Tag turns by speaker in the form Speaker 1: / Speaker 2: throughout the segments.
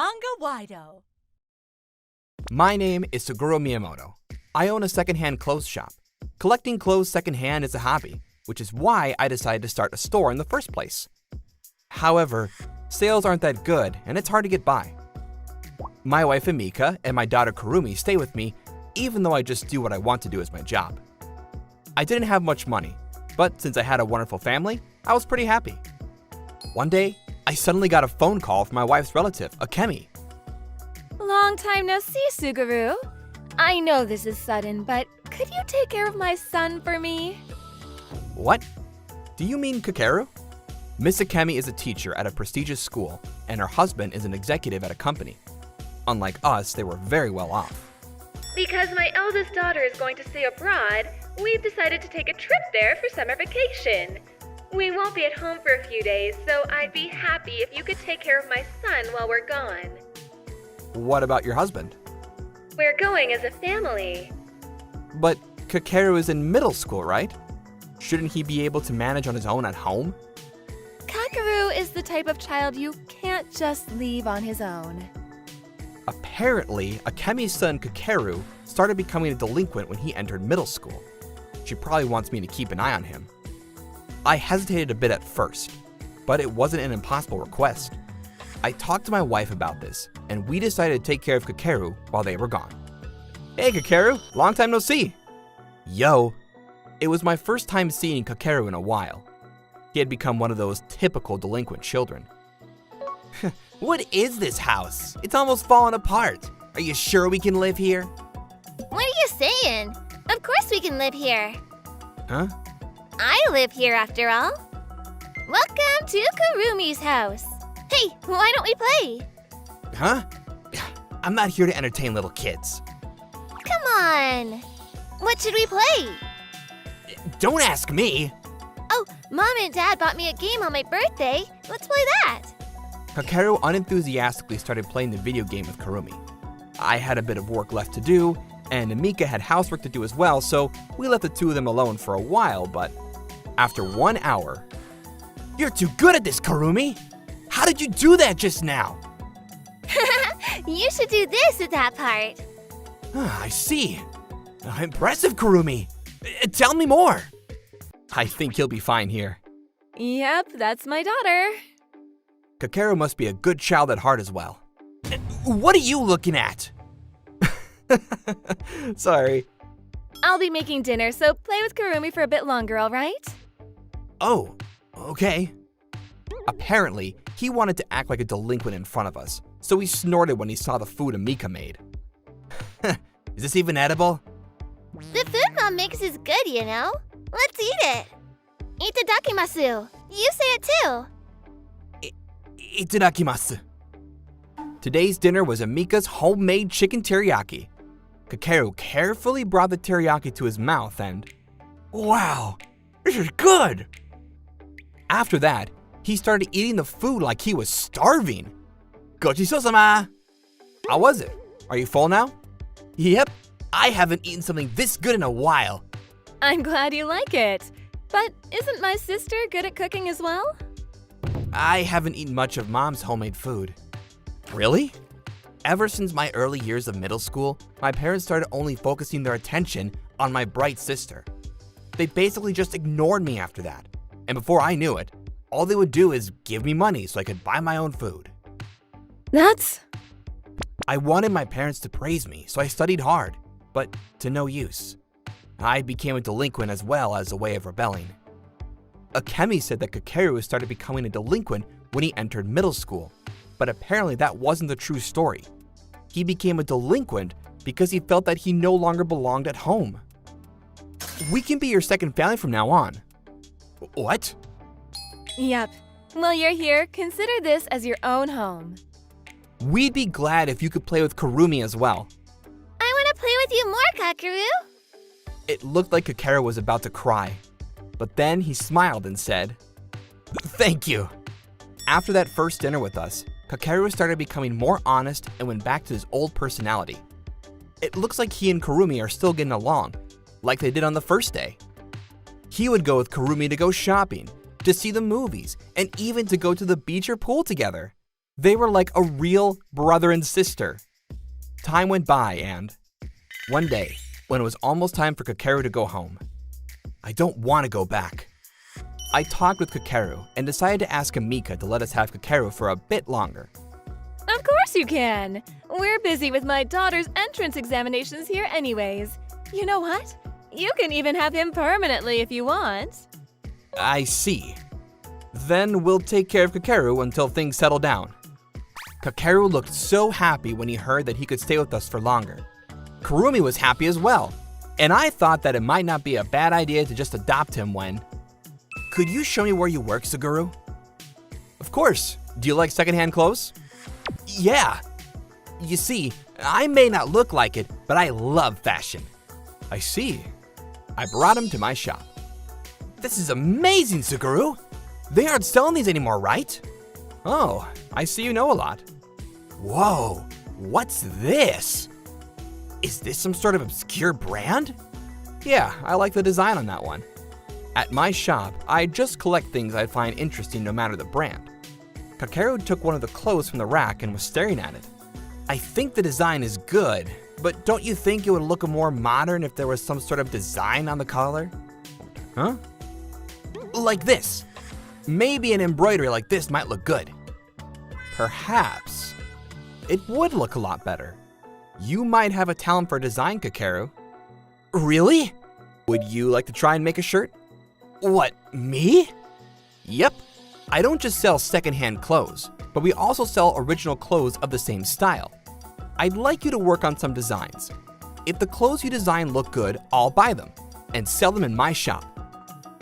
Speaker 1: Manga-Waido.
Speaker 2: My name is Suguro Miyamoto. I own a secondhand clothes shop. Collecting clothes secondhand is a hobby, which is why I decided to start a store in the first place. However, sales aren't that good and it's hard to get by. My wife Amika and my daughter Kurumi stay with me, even though I just do what I want to do as my job. I didn't have much money, but since I had a wonderful family, I was pretty happy. One day, I suddenly got a phone call from my wife's relative, Akemi.
Speaker 3: Long time no see, Suguru. I know this is sudden, but could you take care of my son for me?
Speaker 2: What? Do you mean Kakeru? Miss Akemi is a teacher at a prestigious school, and her husband is an executive at a company. Unlike us, they were very well off.
Speaker 3: Because my eldest daughter is going to stay abroad, we've decided to take a trip there for summer vacation. We won't be at home for a few days, so I'd be happy if you could take care of my son while we're gone.
Speaker 2: What about your husband?
Speaker 3: We're going as a family.
Speaker 2: But Kakeru is in middle school, right? Shouldn't he be able to manage on his own at home?
Speaker 3: Kakeru is the type of child you can't just leave on his own.
Speaker 2: Apparently, Akemi's son Kakeru started becoming a delinquent when he entered middle school. She probably wants me to keep an eye on him. I hesitated a bit at first, but it wasn't an impossible request. I talked to my wife about this, and we decided to take care of Kakeru while they were gone. Hey Kakeru, long time no see! Yo! It was my first time seeing Kakeru in a while. He had become one of those typical delinquent children. What is this house? It's almost falling apart. Are you sure we can live here?
Speaker 4: What are you saying? Of course we can live here.
Speaker 2: Huh?
Speaker 4: I live here after all. Welcome to Kurumi's house. Hey, why don't we play?
Speaker 2: Huh? I'm not here to entertain little kids.
Speaker 4: Come on. What should we play?
Speaker 2: Don't ask me!
Speaker 4: Oh, Mom and Dad bought me a game on my birthday. Let's play that.
Speaker 2: Kakeru unenthusiastically started playing the video game with Kurumi. I had a bit of work left to do, and Amika had housework to do as well, so we left the two of them alone for a while, but after 1 hour... You're too good at this, Kurumi! How did you do that just now?
Speaker 4: You should do this with that part.
Speaker 2: I see. Impressive, Kurumi. Tell me more. I think he'll be fine here.
Speaker 3: Yep, that's my daughter.
Speaker 2: Kakeru must be a good child at heart as well. What are you looking at? Sorry.
Speaker 3: I'll be making dinner, so play with Kurumi for a bit longer, all right?
Speaker 2: Oh, okay. Apparently, he wanted to act like a delinquent in front of us, so he snorted when he saw the food Amika made. Is this even edible?
Speaker 4: The food Mom makes is good, you know. Let's eat it. Itadakimasu. You say it too.
Speaker 2: Itadakimasu. Today's dinner was Amika's homemade chicken teriyaki. Kakeru carefully brought the teriyaki to his mouth and... Wow, this is good! After that, he started eating the food like he was starving. Gochiso-sama! How was it? Are you full now? Yep, I haven't eaten something this good in a while.
Speaker 3: I'm glad you like it. But isn't my sister good at cooking as well?
Speaker 2: I haven't eaten much of Mom's homemade food. Really? Ever since my early years of middle school, my parents started only focusing their attention on my bright sister. They basically just ignored me after that. And before I knew it, all they would do is give me money so I could buy my own food. I wanted my parents to praise me, so I studied hard, but to no use. I became a delinquent as well as a way of rebelling. Akemi said that Kakeru started becoming a delinquent when he entered middle school, but apparently that wasn't the true story. He became a delinquent because he felt that he no longer belonged at home. We can be your second family from now on. What?
Speaker 3: Yep. Well, you're here. Consider this as your own home.
Speaker 2: We'd be glad if you could play with Kurumi as well.
Speaker 4: I want to play with you more, Kakeru.
Speaker 2: It looked like Kakeru was about to cry, but then he smiled and said, "Thank you." After that first dinner with us, Kakeru started becoming more honest and went back to his old personality. It looks like he and Kurumi are still getting along, like they did on the first day. He would go with Kurumi to go shopping, to see the movies, and even to go to the beach or pool together. They were like a real brother and sister. Time went by and one day, when it was almost time for Kakeru to go home, I don't want to go back. I talked with Kakeru and decided to ask Amika to let us have Kakeru for a bit longer.
Speaker 1: Of course you can. We're busy with my daughter's entrance examinations here anyways. You know what? You can even have him permanently if you want.
Speaker 2: I see. Then we'll take care of Kakeru until things settle down. Kakeru looked so happy when he heard that he could stay with us for longer. Kurumi was happy as well, and I thought that it might not be a bad idea to just adopt him when... Could you show me where you work, Suguru? Of course. Do you like secondhand clothes? Yeah. You see, I may not look like it, but I love fashion. I see. I brought him to my shop. This is amazing, Suguru. They aren't selling these anymore, right? Oh, I see you know a lot. Whoa, what's this? Is this some sort of obscure brand? Yeah, I like the design on that one. At my shop, I just collect things I find interesting no matter the brand. Kakeru took one of the clothes from the rack and was staring at it. I think the design is good, but don't you think it would look more modern if there was some sort of design on the collar? Huh? Like this. Maybe an embroidery like this might look good. Perhaps. It would look a lot better. You might have a talent for design, Kakeru. Really? Would you like to try and make a shirt? What, me? Yep. I don't just sell secondhand clothes, but we also sell original clothes of the same style. I'd like you to work on some designs. If the clothes you design look good, I'll buy them and sell them in my shop.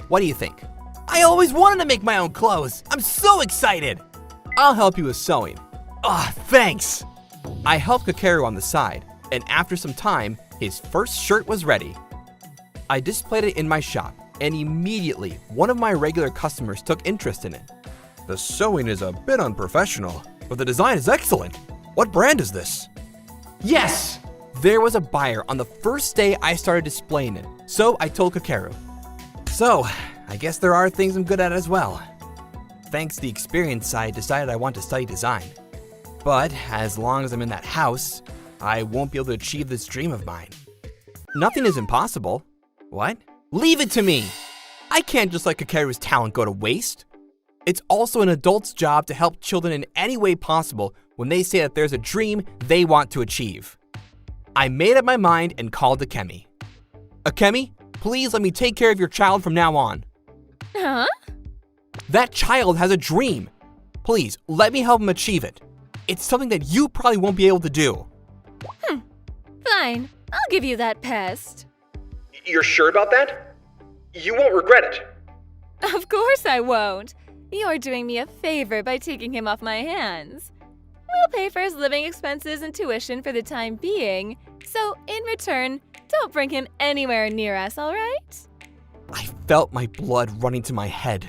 Speaker 2: What do you think? I always wanted to make my own clothes. I'm so excited. I'll help you with sewing. Thanks. I helped Kakeru on the side, and after some time, his first shirt was ready. I displayed it in my shop, and immediately one of my regular customers took interest in it. The sewing is a bit unprofessional, but the design is excellent. What brand is this? Yes! There was a buyer on the first day I started displaying it, so I told Kakeru. So, I guess there are things I'm good at as well. Thanks to the experience, I decided I want to study design. But as long as I'm in that house, I won't be able to achieve this dream of mine. Nothing is impossible. What? Leave it to me! I can't just let Kakeru's talent go to waste. It's also an adult's job to help children in any way possible when they say that there's a dream they want to achieve. I made up my mind and called Akemi. Akemi, please let me take care of your child from now on.
Speaker 1: Huh?
Speaker 2: That child has a dream. Please, let me help him achieve it. It's something that you probably won't be able to do.
Speaker 1: Fine. I'll give you that pest.
Speaker 2: You're sure about that? You won't regret it.
Speaker 1: Of course I won't. You're doing me a favor by taking him off my hands. We'll pay for his living expenses and tuition for the time being, so in return, don't bring him anywhere near us, all right?
Speaker 2: I felt my blood running to my head,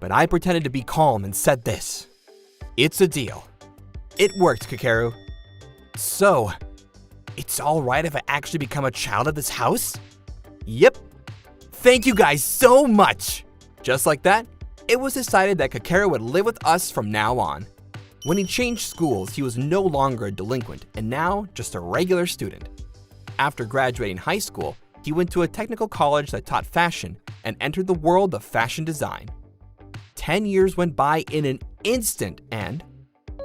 Speaker 2: but I pretended to be calm and said this. It's a deal. It worked, Kakeru. So, it's all right if I actually become a child of this house? Yep. Thank you guys so much. Just like that, it was decided that Kakeru would live with us from now on. When he changed schools, he was no longer a delinquent and now just a regular student. After graduating high school, he went to a technical college that taught fashion and entered the world of fashion design. 10 years went by in an instant and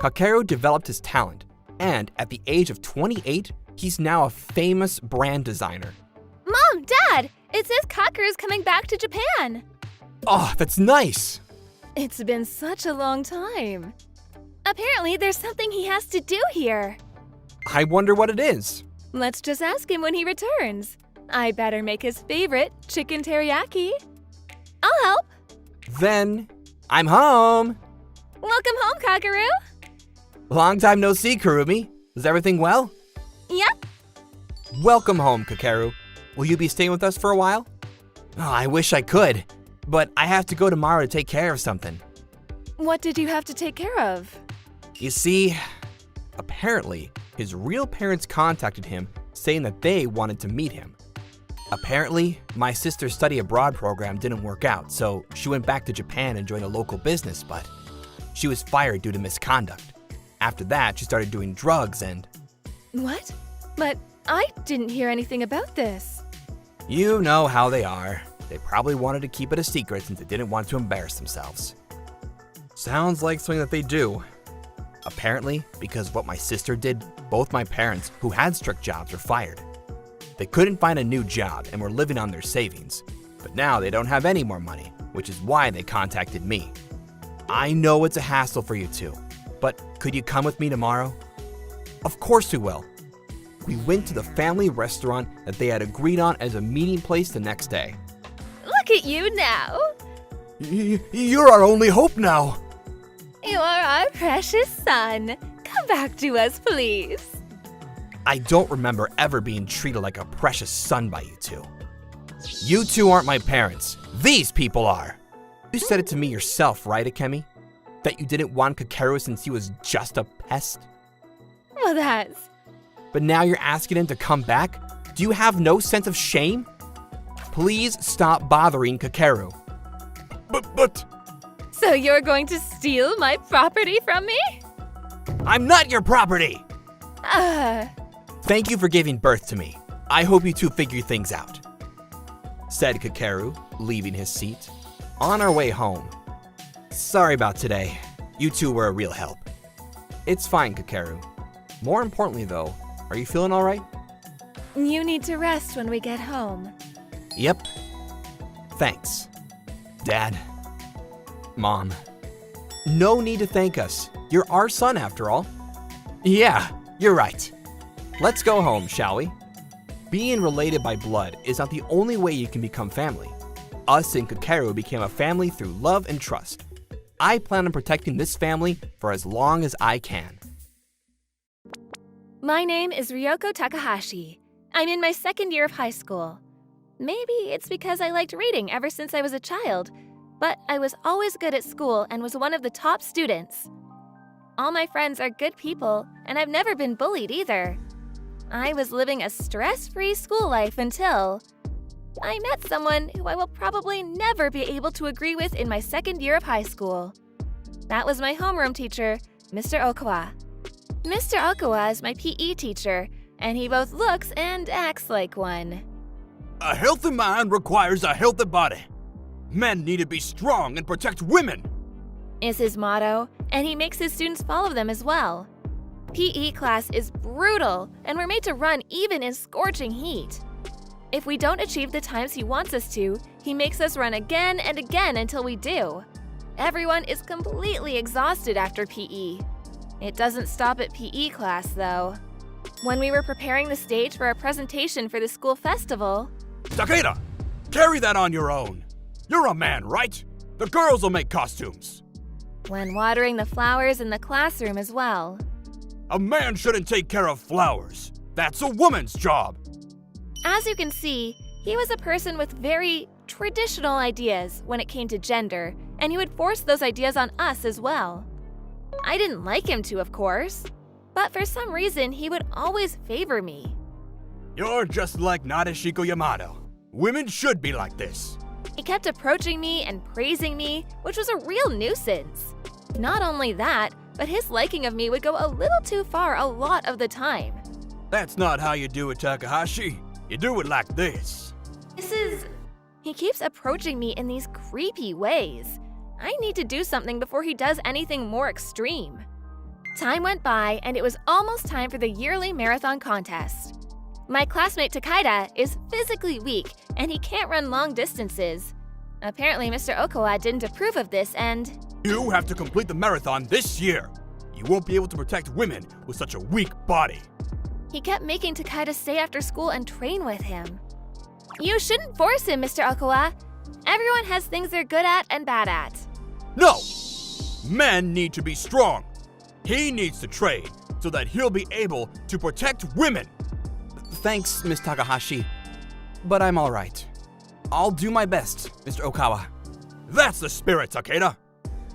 Speaker 2: Kakeru developed his talent, and at the age of 28, he's now a famous brand designer.
Speaker 1: Mom, Dad, it says Kakeru's coming back to Japan.
Speaker 2: Oh, that's nice.
Speaker 1: It's been such a long time. Apparently, there's something he has to do here.
Speaker 2: I wonder what it is.
Speaker 1: Let's just ask him when he returns. I better make his favorite, chicken teriyaki. I'll help.
Speaker 2: Then, I'm home.
Speaker 1: Welcome home, Kakeru.
Speaker 2: Long time no see, Kurumi. Is everything well?
Speaker 1: Yep.
Speaker 2: Welcome home, Kakeru. Will you be staying with us for a while? Oh, I wish I could, but I have to go tomorrow to take care of something.
Speaker 1: What did you have to take care of?
Speaker 2: You see, apparently, his real parents contacted him saying that they wanted to meet him. Apparently, my sister's study abroad program didn't work out, so she went back to Japan and joined a local business, but she was fired due to misconduct. After that, she started doing drugs and…
Speaker 1: What? But I didn't hear anything about this.
Speaker 2: You know how they are. They probably wanted to keep it a secret since they didn't want to embarrass themselves. Sounds like something that they do. Apparently, because of what my sister did, both my parents, who had strict jobs, were fired. They couldn't find a new job and were living on their savings. But now they don't have any more money, which is why they contacted me. I know it's a hassle for you two, but could you come with me tomorrow? Of course we will. We went to the family restaurant that they had agreed on as a meeting place the next day.
Speaker 1: Look at you now.
Speaker 2: You're our only hope now.
Speaker 1: You are our precious son. Come back to us, please.
Speaker 2: I don't remember ever being treated like a precious son by you two. You two aren't my parents. These people are. You said it to me yourself, right, Akemi? That you didn't want Kakeru since he was just a pest?
Speaker 1: Well, that's…
Speaker 2: But now you're asking him to come back? Do you have no sense of shame? Please stop bothering Kakeru. But…
Speaker 1: So you're going to steal my property from me?
Speaker 2: I'm not your property!
Speaker 1: Ah.
Speaker 2: Thank you for giving birth to me. I hope you two figure things out, said Kakeru, leaving his seat. On our way home. Sorry about today. You two were a real help. It's fine, Kakeru. More importantly though, are you feeling alright?
Speaker 1: You need to rest when we get home.
Speaker 2: Yep. Thanks. Dad. Mom. No need to thank us. You're our son after all. Yeah, you're right. Let's go home, shall we? Being related by blood is not the only way you can become family. Us and Kakeru became a family through love and trust. I plan on protecting this family for as long as I can.
Speaker 1: My name is Ryoko Takahashi. I'm in my second year of high school. Maybe it's because I liked reading ever since I was a child, but I was always good at school and was one of the top students. All my friends are good people, and I've never been bullied either. I was living a stress-free school life until I met someone who I will probably never be able to agree with in my second year of high school. That was my homeroom teacher, Mr. Okawa. Mr. Okawa is my PE teacher, and he both looks and acts like one.
Speaker 5: A healthy mind requires a healthy body. Men need to be strong and protect women,
Speaker 1: is his motto, and he makes his students follow them as well. PE class is brutal, and we're made to run even in scorching heat. If we don't achieve the times he wants us to, he makes us run again and again until we do. Everyone is completely exhausted after PE. It doesn't stop at PE class, though. When we were preparing the stage for a presentation for the school festival…
Speaker 5: Takeda, carry that on your own. You're a man, right? The girls will make costumes.
Speaker 1: When watering the flowers in the classroom as well.
Speaker 5: A man shouldn't take care of flowers. That's a woman's job.
Speaker 1: As you can see, he was a person with very traditional ideas when it came to gender, and he would force those ideas on us as well. I didn't like him to, of course, but for some reason he would always favor me.
Speaker 5: You're just like Nadeshiko Yamato. Women should be like this.
Speaker 1: He kept approaching me and praising me, which was a real nuisance. Not only that, but his liking of me would go a little too far a lot of the time.
Speaker 5: That's not how you do it, Takahashi. You do it like this.
Speaker 1: He keeps approaching me in these creepy ways. I need to do something before he does anything more extreme. Time went by, and it was almost time for the yearly marathon contest. My classmate Takeda is physically weak, and he can't run long distances. Apparently, Mr. Okawa didn't approve of this, and…
Speaker 5: You have to complete the marathon this year. You won't be able to protect women with such a weak body.
Speaker 1: He kept making Takeda stay after school and train with him. You shouldn't force him, Mr. Okawa. Everyone has things they're good at and bad at.
Speaker 5: No! Men need to be strong. He needs to train so that he'll be able to protect women.
Speaker 2: Thanks, Miss Takahashi, but I'm alright. I'll do my best, Mr. Okawa.
Speaker 5: That's the spirit, Takeda.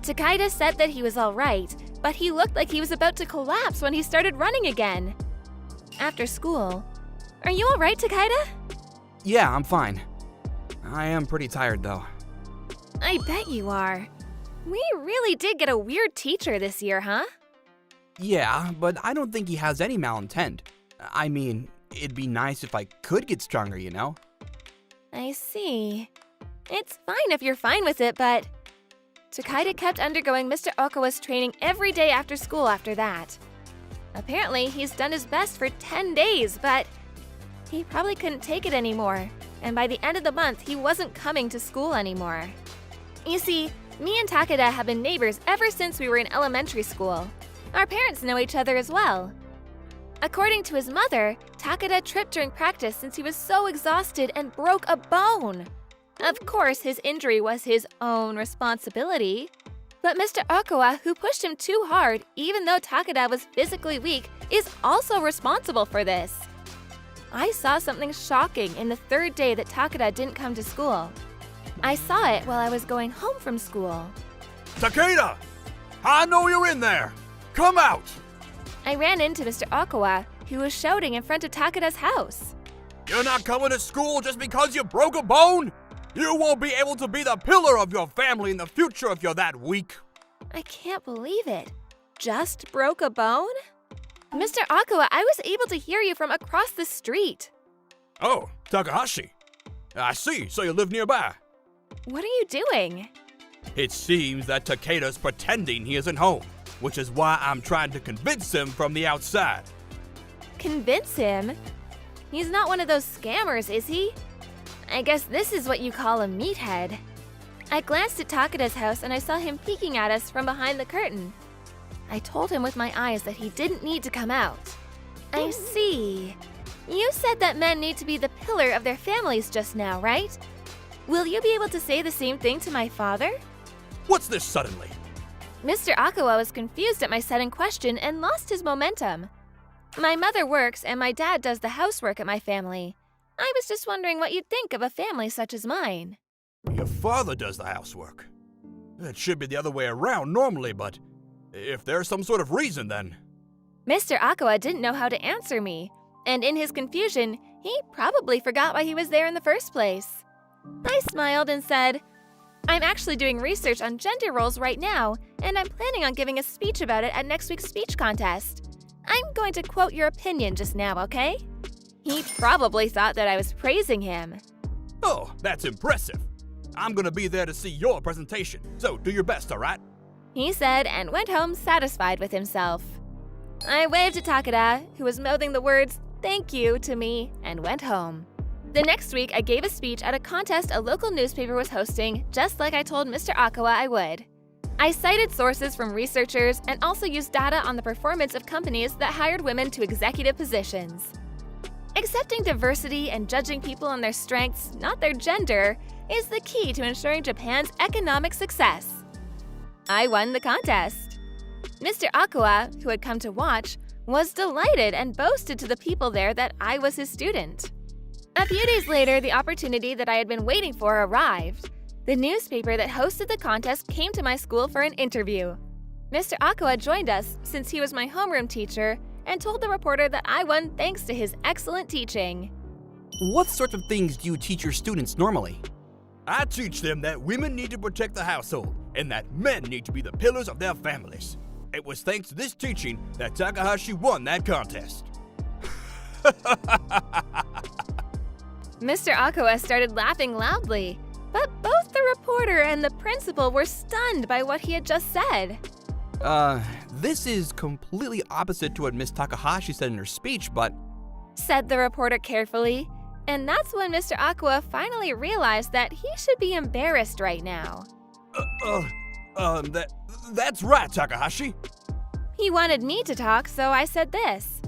Speaker 1: Takeda said that he was alright, but he looked like he was about to collapse when he started running again. After school… Are you alright, Takeda?
Speaker 2: Yeah, I'm fine. I am pretty tired, though.
Speaker 1: I bet you are. We really did get a weird teacher this year, huh?
Speaker 2: Yeah, but I don't think he has any malintent. I mean, it'd be nice if I could get stronger, you know?
Speaker 1: I see. It's fine if you're fine with it, but Takeda kept undergoing Mr. Okawa's training every day after school after that. Apparently, he's done his best for 10 days, but he probably couldn't take it anymore, and by the end of the month, he wasn't coming to school anymore. You see, me and Takeda have been neighbors ever since we were in elementary school. Our parents know each other as well. According to his mother, Takeda tripped during practice since he was so exhausted and broke a bone. Of course, his injury was his own responsibility. But Mr. Okawa, who pushed him too hard, even though Takeda was physically weak, is also responsible for this. I saw something shocking in the third day that Takeda didn't come to school. I saw it while I was going home from school.
Speaker 5: Takeda! I know you're in there! Come out!
Speaker 1: I ran into Mr. Okawa, who was shouting in front of Takeda's house.
Speaker 5: You're not coming to school just because you broke a bone? You won't be able to be the pillar of your family in the future if you're that weak.
Speaker 1: I can't believe it. Just broke a bone? Mr. Okawa, I was able to hear you from across the street.
Speaker 5: Oh, Takahashi. I see, so you live nearby.
Speaker 1: What are you doing?
Speaker 5: It seems that Takeda's pretending he isn't home, which is why I'm trying to convince him from the outside.
Speaker 1: Convince him? He's not one of those scammers, is he? I guess this is what you call a meathead. I glanced at Takeda's house and I saw him peeking at us from behind the curtain. I told him with my eyes that he didn't need to come out. I see. You said that men need to be the pillar of their families just now, right? Will you be able to say the same thing to my father?
Speaker 5: What's this suddenly?
Speaker 1: Mr. Okawa was confused at my sudden question and lost his momentum. My mother works and my dad does the housework at my family. I was just wondering what you'd think of a family such as mine.
Speaker 5: Your father does the housework. It should be the other way around normally, but if there's some sort of reason, then...
Speaker 1: Mr. Okawa didn't know how to answer me, and in his confusion, he probably forgot why he was there in the first place. I smiled and said, I'm actually doing research on gender roles right now, and I'm planning on giving a speech about it at next week's speech contest. I'm going to quote your opinion just now, okay? He probably thought that I was praising him.
Speaker 5: Oh, that's impressive. I'm gonna be there to see your presentation, so do your best, alright?
Speaker 1: He said and went home satisfied with himself. I waved to Takeda, who was mouthing the words, "Thank you," to me, and went home. The next week, I gave a speech at a contest a local newspaper was hosting, just like I told Mr. Okawa I would. I cited sources from researchers and also used data on the performance of companies that hired women to executive positions. Accepting diversity and judging people on their strengths, not their gender, is the key to ensuring Japan's economic success. I won the contest. Mr. Okawa, who had come to watch, was delighted and boasted to the people there that I was his student. A few days later, the opportunity that I had been waiting for arrived. The newspaper that hosted the contest came to my school for an interview. Mr. Okawa joined us since he was my homeroom teacher and told the reporter that I won thanks to his excellent teaching.
Speaker 2: What sorts of things do you teach your students normally?
Speaker 5: I teach them that women need to protect the household and that men need to be the pillars of their families. It was thanks to this teaching that Takahashi won that contest.
Speaker 1: Mr. Okawa started laughing loudly, but both the reporter and the principal were stunned by what he had just said.
Speaker 2: This is completely opposite to what Miss Takahashi said in her speech, but...
Speaker 1: said the reporter carefully, and that's when Mr. Okawa finally realized that he should be embarrassed right now.
Speaker 5: That's right, Takahashi.
Speaker 1: He wanted me to talk, so I said this.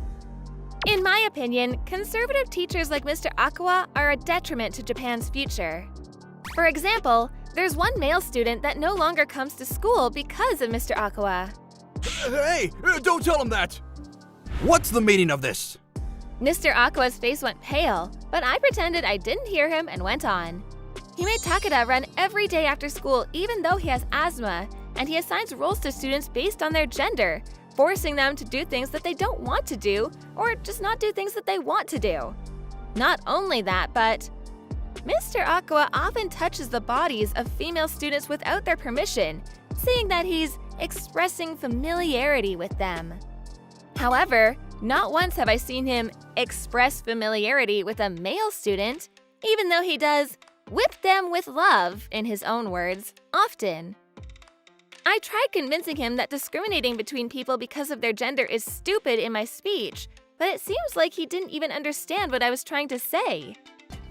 Speaker 1: In my opinion, conservative teachers like Mr. Okawa are a detriment to Japan's future. For example, there's one male student that no longer comes to school because of Mr. Okawa.
Speaker 5: Hey, don't tell him that!
Speaker 2: What's the meaning of this?
Speaker 1: Mr. Okawa's face went pale, but I pretended I didn't hear him and went on. He made Takeda run every day after school even though he has asthma, and he assigns roles to students based on their gender, forcing them to do things that they don't want to do or just not do things that they want to do. Not only that, but Mr. Okawa often touches the bodies of female students without their permission, saying that he's expressing familiarity with them. However, not once have I seen him express familiarity with a male student, even though he does whip them with love, in his own words, often. I tried convincing him that discriminating between people because of their gender is stupid in my speech, but it seems like he didn't even understand what I was trying to say.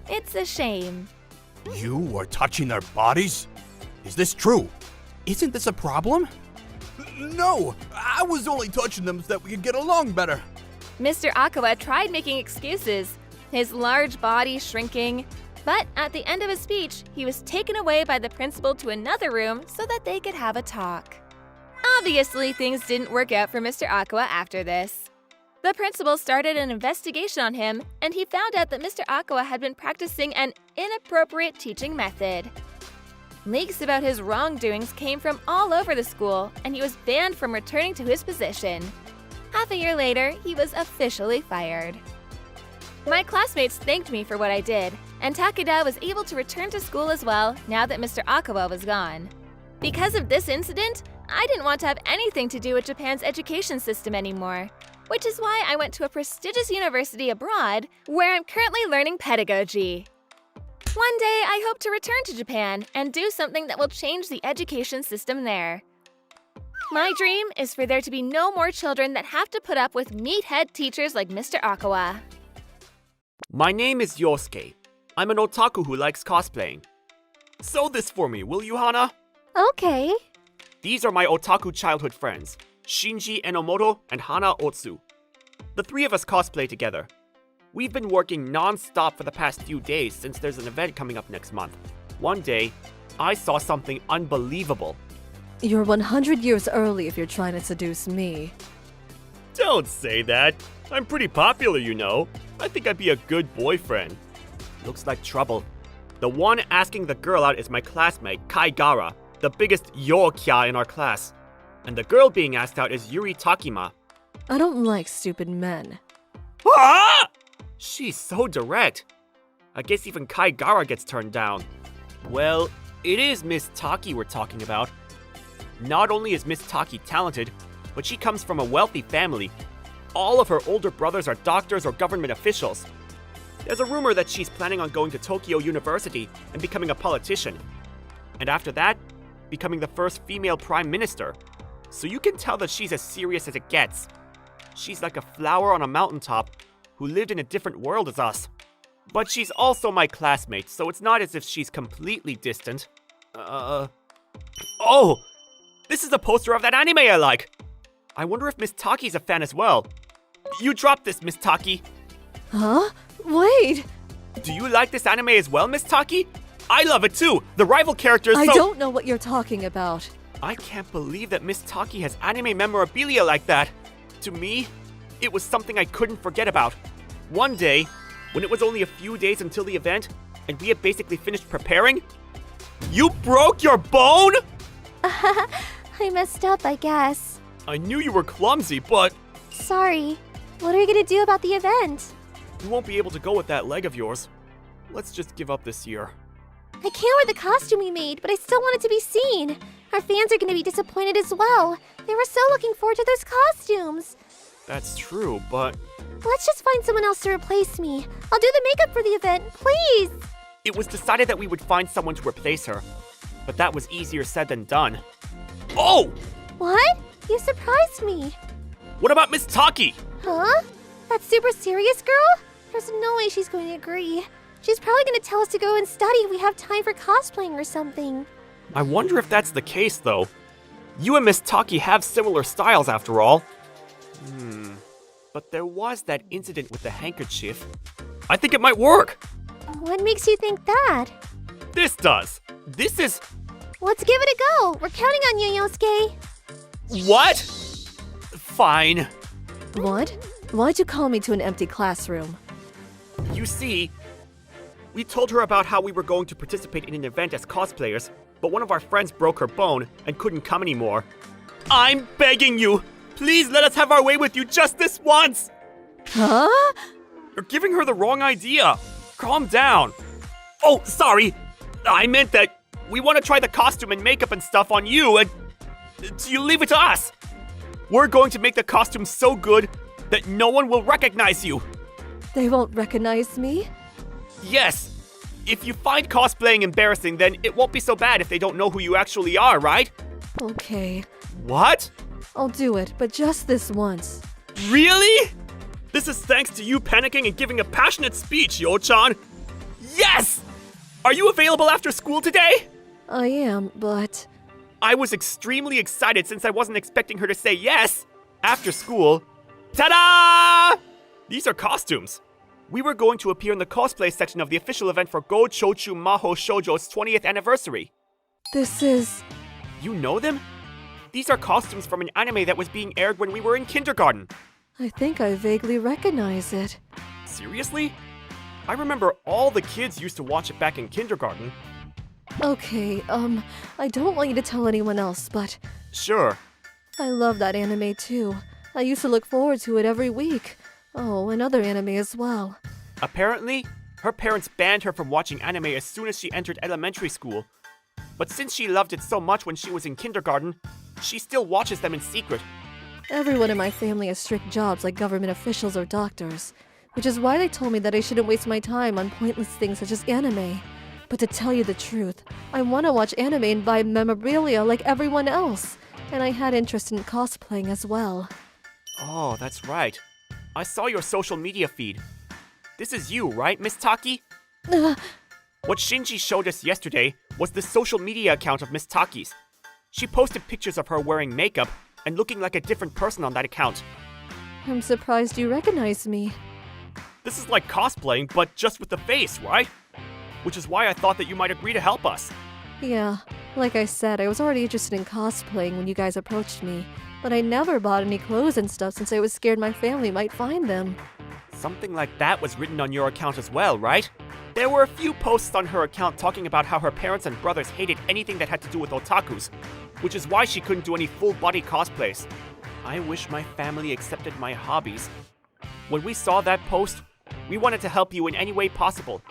Speaker 1: It's a shame.
Speaker 5: You were touching their bodies? Is this true?
Speaker 2: Isn't this a problem?
Speaker 5: No, I was only touching them so that we could get along better.
Speaker 1: Mr. Akawa tried making excuses, his large body shrinking, but at the end of his speech, he was taken away by the principal to another room so that they could have a talk. Obviously, things didn't work out for Mr. Akawa after this. The principal started an investigation on him, and he found out that Mr. Akawa had been practicing an inappropriate teaching method. Leaks about his wrongdoings came from all over the school, and he was banned from returning to his position. Half a year later, he was officially fired. My classmates thanked me for what I did, and Takeda was able to return to school as well now that Mr. Akawa was gone. Because of this incident, I didn't want to have anything to do with Japan's education system anymore, which is why I went to a prestigious university abroad where I'm currently learning pedagogy. One day, I hope to return to Japan and do something that will change the education system there. My dream is for there to be no more children that have to put up with meathead teachers like Mr. Akawa.
Speaker 6: My name is Yosuke. I'm an otaku who likes cosplaying. Sew this for me, will you, Hana?
Speaker 4: Okay.
Speaker 6: These are my otaku childhood friends, Shinji Enomoto and Hana Otsu. The three of us cosplay together. We've been working non-stop for the past few days since there's an event coming up next month. One day, I saw something unbelievable.
Speaker 7: You're 100 years early if you're trying to seduce me.
Speaker 6: Don't say that. I'm pretty popular, you know. I think I'd be a good boyfriend. Looks like trouble. The one asking the girl out is my classmate, Kaigara, the biggest Yokya in our class. And the girl being asked out is Yuri Takima.
Speaker 7: I don't like stupid men.
Speaker 6: Ah! She's so direct. I guess even Kaigara gets turned down. Well, it is Miss Taki we're talking about. Not only is Miss Taki talented, but she comes from a wealthy family. All of her older brothers are doctors or government officials. There's a rumor that she's planning on going to Tokyo University and becoming a politician. And after that, becoming the first female prime minister. So you can tell that she's as serious as it gets. She's like a flower on a mountaintop who lived in a different world as us. But she's also my classmate, so it's not as if she's completely distant. Oh! This is a poster of that anime I like! I wonder if Miss Taki's a fan as well. You dropped this, Miss Taki.
Speaker 7: Huh? Wait!
Speaker 6: Do you like this anime as well, Miss Taki? I love it too! The rival character is
Speaker 7: I
Speaker 6: so—
Speaker 7: don't know what you're talking about.
Speaker 6: I can't believe that Miss Taki has anime memorabilia like that. To me, it was something I couldn't forget about. One day, when it was only a few days until the event, and we had basically finished preparing, you broke your bone?
Speaker 4: I messed up, I guess.
Speaker 6: I knew you were clumsy, but
Speaker 4: Sorry. What are you gonna do about the event?
Speaker 6: you won't be able to go with that leg of yours. Let's just give up this year.
Speaker 4: I can't wear the costume we made, but I still want it to be seen. Our fans are gonna be disappointed as well. They were so looking forward to those costumes.
Speaker 6: That's true, but
Speaker 4: Let's just find someone else to replace me. I'll do the makeup for the event, please.
Speaker 6: it was decided that we would find someone to replace her. But that was easier said than done. Oh!
Speaker 4: What? You surprised me.
Speaker 6: What about Miss Taki?
Speaker 4: Huh? That super serious girl? There's no way she's going to agree. She's probably going to tell us to go and study if we have time for cosplaying or something.
Speaker 6: I wonder if that's the case, though. You and Miss Taki have similar styles, after all. But there was that incident with the handkerchief. I think it might work.
Speaker 4: What makes you think that?
Speaker 6: This does. This is—
Speaker 4: Let's give it a go. We're counting on you, Yosuke.
Speaker 6: What? Fine.
Speaker 7: What? Why'd you call me to an empty classroom?
Speaker 6: You see, we told her about how we were going to participate in an event as cosplayers, but one of our friends broke her bone and couldn't come anymore. I'm begging you, please let us have our way with you just this once!
Speaker 7: Huh?
Speaker 6: You're giving her the wrong idea. Calm down. Oh, sorry. I meant that we want to try the costume and makeup and stuff on you, and you leave it to us. We're going to make the costumes so good that no one will recognize you.
Speaker 7: They won't recognize me?
Speaker 6: Yes. If you find cosplaying embarrassing, then it won't be so bad if they don't know who you actually are, right?
Speaker 7: Okay,
Speaker 6: What?
Speaker 7: I'll do it, but just this once.
Speaker 6: Really? This is thanks to you panicking and giving a passionate speech, Yo-chan. Yes! Are you available after school today?
Speaker 7: I am, but...
Speaker 6: I was extremely excited since I wasn't expecting her to say yes. After school. Ta-da! These are costumes. We were going to appear in the cosplay section of the official event for Go Chochu Maho Shoujo's 20th anniversary.
Speaker 7: This is...
Speaker 6: You know them? These are costumes from an anime that was being aired when we were in kindergarten.
Speaker 7: I think I vaguely recognize it.
Speaker 6: Seriously? I remember all the kids used to watch it back in kindergarten.
Speaker 7: Okay, I don't want you to tell anyone else, but
Speaker 6: Sure.
Speaker 7: I love that anime too. I used to look forward to it every week. Oh, and other anime as well.
Speaker 6: Apparently, her parents banned her from watching anime as soon as she entered elementary school. But since she loved it so much when she was in kindergarten, she still watches them in secret.
Speaker 7: Everyone in my family has strict jobs like government officials or doctors, which is why they told me that I shouldn't waste my time on pointless things such as anime. But to tell you the truth, I want to watch anime and buy memorabilia like everyone else, and I had interest in cosplaying as well.
Speaker 6: Oh, that's right. I saw your social media feed. This is you, right, Miss Taki? What Shinji showed us yesterday was the social media account of Miss Taki's. She posted pictures of her wearing makeup and looking like a different person on that account.
Speaker 7: I'm surprised you recognize me.
Speaker 6: This is like cosplaying, but just with the face, right? Which is why I thought that you might agree to help us.
Speaker 7: Yeah, like I said, I was already interested in cosplaying when you guys approached me, but I never bought any clothes and stuff since I was scared my family might find them.
Speaker 6: Something like that was written on your account as well, right? There were a few posts on her account talking about how her parents and brothers hated anything that had to do with otakus, which is why she couldn't do any full-body cosplays. I wish my family accepted my hobbies. When we saw that post, we wanted to help you in any way possible.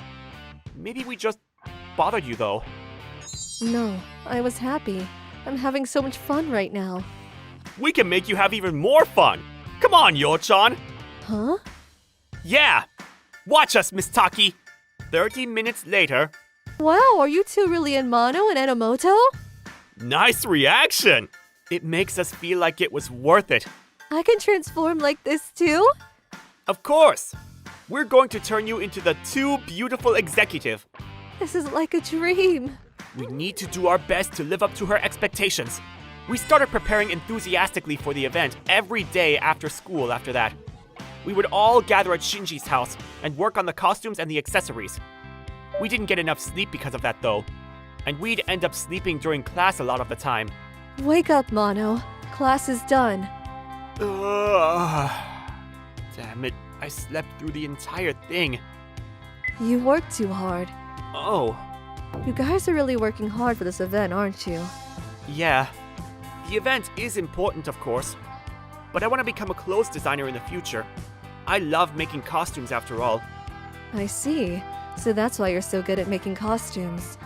Speaker 6: Maybe we just bothered you, though.
Speaker 7: No, I was happy. I'm having so much fun right now.
Speaker 6: We can make you have even more fun! Come on, Yo-chan!
Speaker 7: Huh?
Speaker 6: Yeah! Watch us, Miss Taki! 30 minutes later...
Speaker 7: Wow, are you two really in Mono and Enomoto?
Speaker 6: Nice reaction! It makes us feel like it was worth it.
Speaker 7: I can transform like this too?
Speaker 6: Of course! We're going to turn you into the too beautiful executive.
Speaker 7: This is like a dream.
Speaker 6: We need to do our best to live up to her expectations. We started preparing enthusiastically for the event every day after school after that. We would all gather at Shinji's house and work on the costumes and the accessories. We didn't get enough sleep because of that though, and we'd end up sleeping during class a lot of the time.
Speaker 7: Wake up, Mono. Class is done.
Speaker 6: Ugh. Damn it, I slept through the entire thing.
Speaker 7: You worked too hard.
Speaker 6: Oh,
Speaker 7: You guys are really working hard for this event, aren't you?
Speaker 6: yeah. The event is important, of course, but I want to become a clothes designer in the future. I love making costumes after all.
Speaker 7: I see. So that's why you're so good at making costumes.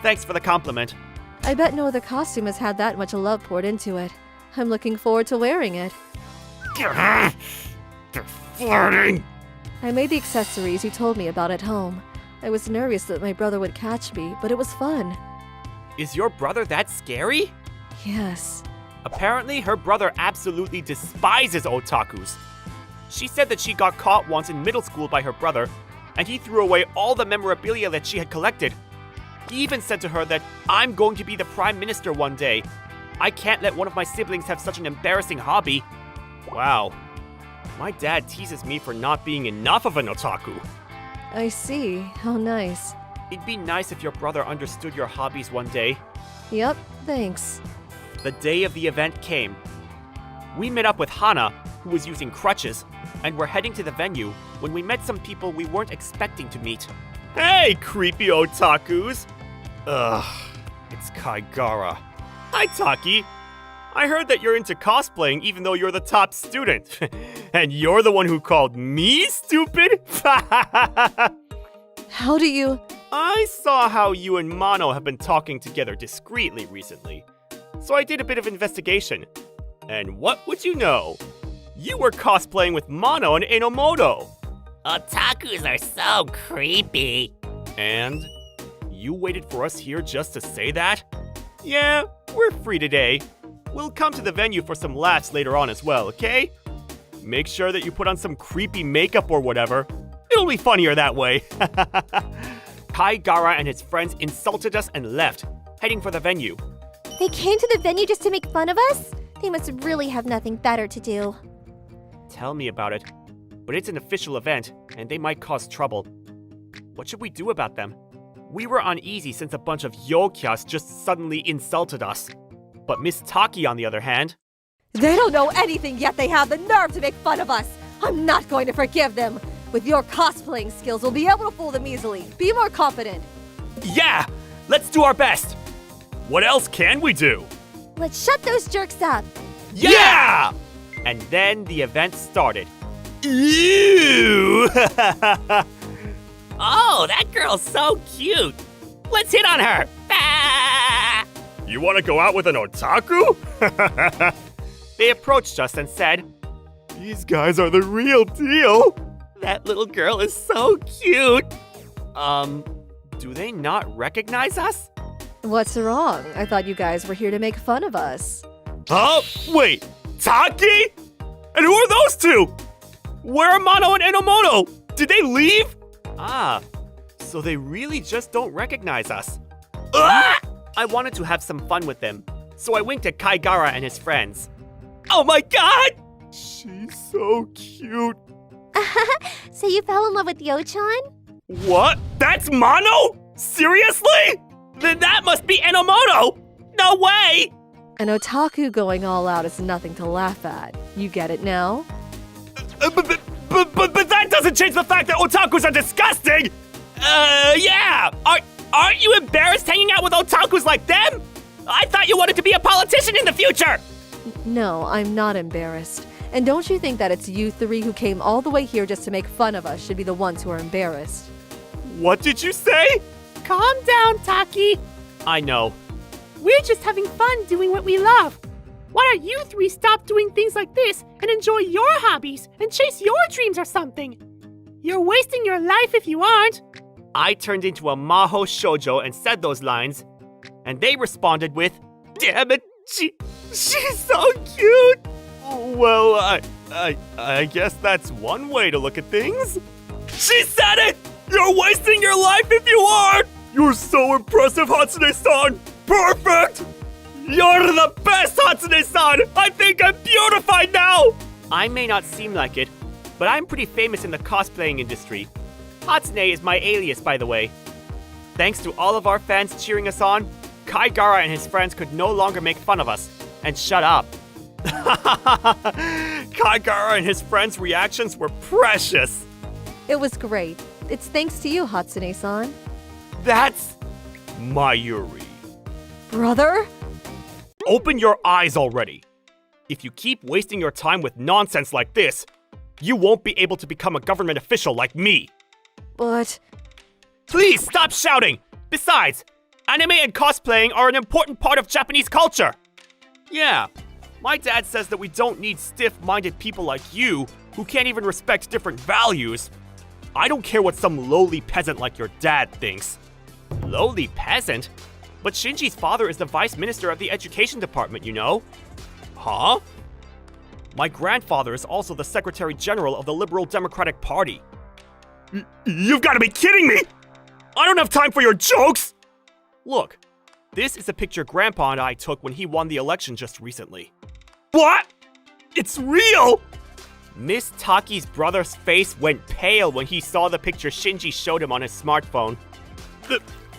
Speaker 6: Thanks for the compliment.
Speaker 7: I bet no other costume has had that much love poured into it. I'm looking forward to wearing it.
Speaker 6: You're flirting!
Speaker 7: I made the accessories you told me about at home. I was nervous that my brother would catch me, but it was fun.
Speaker 6: Is your brother that scary?
Speaker 7: Yes.
Speaker 6: Apparently, her brother absolutely despises otakus. She said that she got caught once in middle school by her brother, and he threw away all the memorabilia that she had collected. He even said to her that, "I'm going to be the prime minister one day. I can't let one of my siblings have such an embarrassing hobby." Wow. My dad teases me for not being enough of an otaku.
Speaker 7: I see. How nice.
Speaker 6: It'd be nice if your brother understood your hobbies one day.
Speaker 7: Yep, thanks.
Speaker 6: The day of the event came. We met up with Hana, who was using crutches, and were heading to the venue when we met some people we weren't expecting to meet. Hey, creepy otakus! Ugh, it's Kaigara. Hi, Taki. I heard that you're into cosplaying even though you're the top student. And you're the one who called me stupid?
Speaker 7: How do you...
Speaker 6: I saw how you and Mono have been talking together discreetly recently, so I did a bit of investigation. And what would you know? You were cosplaying with Mono and Enomoto.
Speaker 8: Otakus are so creepy.
Speaker 6: And you waited for us here just to say that? Yeah, we're free today. We'll come to the venue for some laughs later on as well, okay? Make sure that you put on some creepy makeup or whatever. It'll be funnier that way. Kai Gara and his friends insulted us and left, heading for the venue.
Speaker 4: They came to the venue just to make fun of us? They must really have nothing better to do.
Speaker 6: Tell me about it. But it's an official event, and they might cause trouble. What should we do about them? We were uneasy since a bunch of yokyas just suddenly insulted us. But Miss Taki, on the other hand...
Speaker 7: They don't know anything yet they have the nerve to make fun of us! I'm not going to forgive them! With your cosplaying skills, we'll be able to fool them easily. Be more confident.
Speaker 6: Yeah! Let's do our best! What else can we do?
Speaker 4: Let's shut those jerks up.
Speaker 6: Yeah! And then the event started. Ew!
Speaker 8: Oh, that girl's so cute. Let's hit on her. Ah!
Speaker 6: You want to go out with an otaku? They approached us and said, "These guys are the real deal."
Speaker 8: That little girl is so cute.
Speaker 6: Do they not recognize us?
Speaker 7: What's wrong? I thought you guys were here to make fun of us.
Speaker 6: Huh? Wait, Taki? And who are those two? Where are Mono and Enomoto? Did they leave? Ah, so they really just don't recognize us. Ah! I wanted to have some fun with them, so I winked at Kai Gara and his friends. Oh my god! She's so cute.
Speaker 4: So you fell in love with Yo-chan?
Speaker 6: What? That's Mono? Seriously? Then that must be Enomoto! No way!
Speaker 7: An otaku going all out is nothing to laugh at. You get it now?
Speaker 6: But that doesn't change the fact that otakus are disgusting! Yeah! Aren't you embarrassed hanging out with otakus like them? I thought you wanted to be a politician in the future!
Speaker 7: No, I'm not embarrassed. And don't you think that it's you three who came all the way here just to make fun of us should be the ones who are embarrassed?
Speaker 6: What did you say?
Speaker 8: Calm down, Taki.
Speaker 6: I know.
Speaker 8: We're just having fun doing what we love. Why don't you three stop doing things like this and enjoy your hobbies and chase your dreams or something? You're wasting your life if you aren't.
Speaker 6: I turned into a maho shoujo and said those lines, and they responded with, "Damn it, she's so cute." Well, I guess that's one way to look at things. She said it! You're wasting your life if you aren't! You're so impressive, Hatsune-san! Perfect! You're the best, Hatsune-san! I think I'm beautified now! I may not seem like it, but I'm pretty famous in the cosplaying industry. Hatsune is my alias, by the way. Thanks to all of our fans cheering us on, Kai Gara and his friends could no longer make fun of us and shut up. Kai Gara and his friends' reactions were precious.
Speaker 7: It was great. It's thanks to you, Hatsune-san.
Speaker 6: That's Mayuri.
Speaker 7: Brother?
Speaker 6: Open your eyes already. If you keep wasting your time with nonsense like this, you won't be able to become a government official like me.
Speaker 7: But...
Speaker 6: Please stop shouting! Besides, anime and cosplaying are an important part of Japanese culture. Yeah, my dad says that we don't need stiff-minded people like you who can't even respect different values. I don't care what some lowly peasant like your dad thinks. Lowly peasant? But Shinji's father is the vice minister of the education department, you know? Huh? My grandfather is also the secretary general of the Liberal Democratic Party. You've got to be kidding me! I don't have time for your jokes! Look, this is a picture Grandpa and I took when he won the election just recently. What? It's real! Miss Taki's brother's face went pale when he saw the picture Shinji showed him on his smartphone.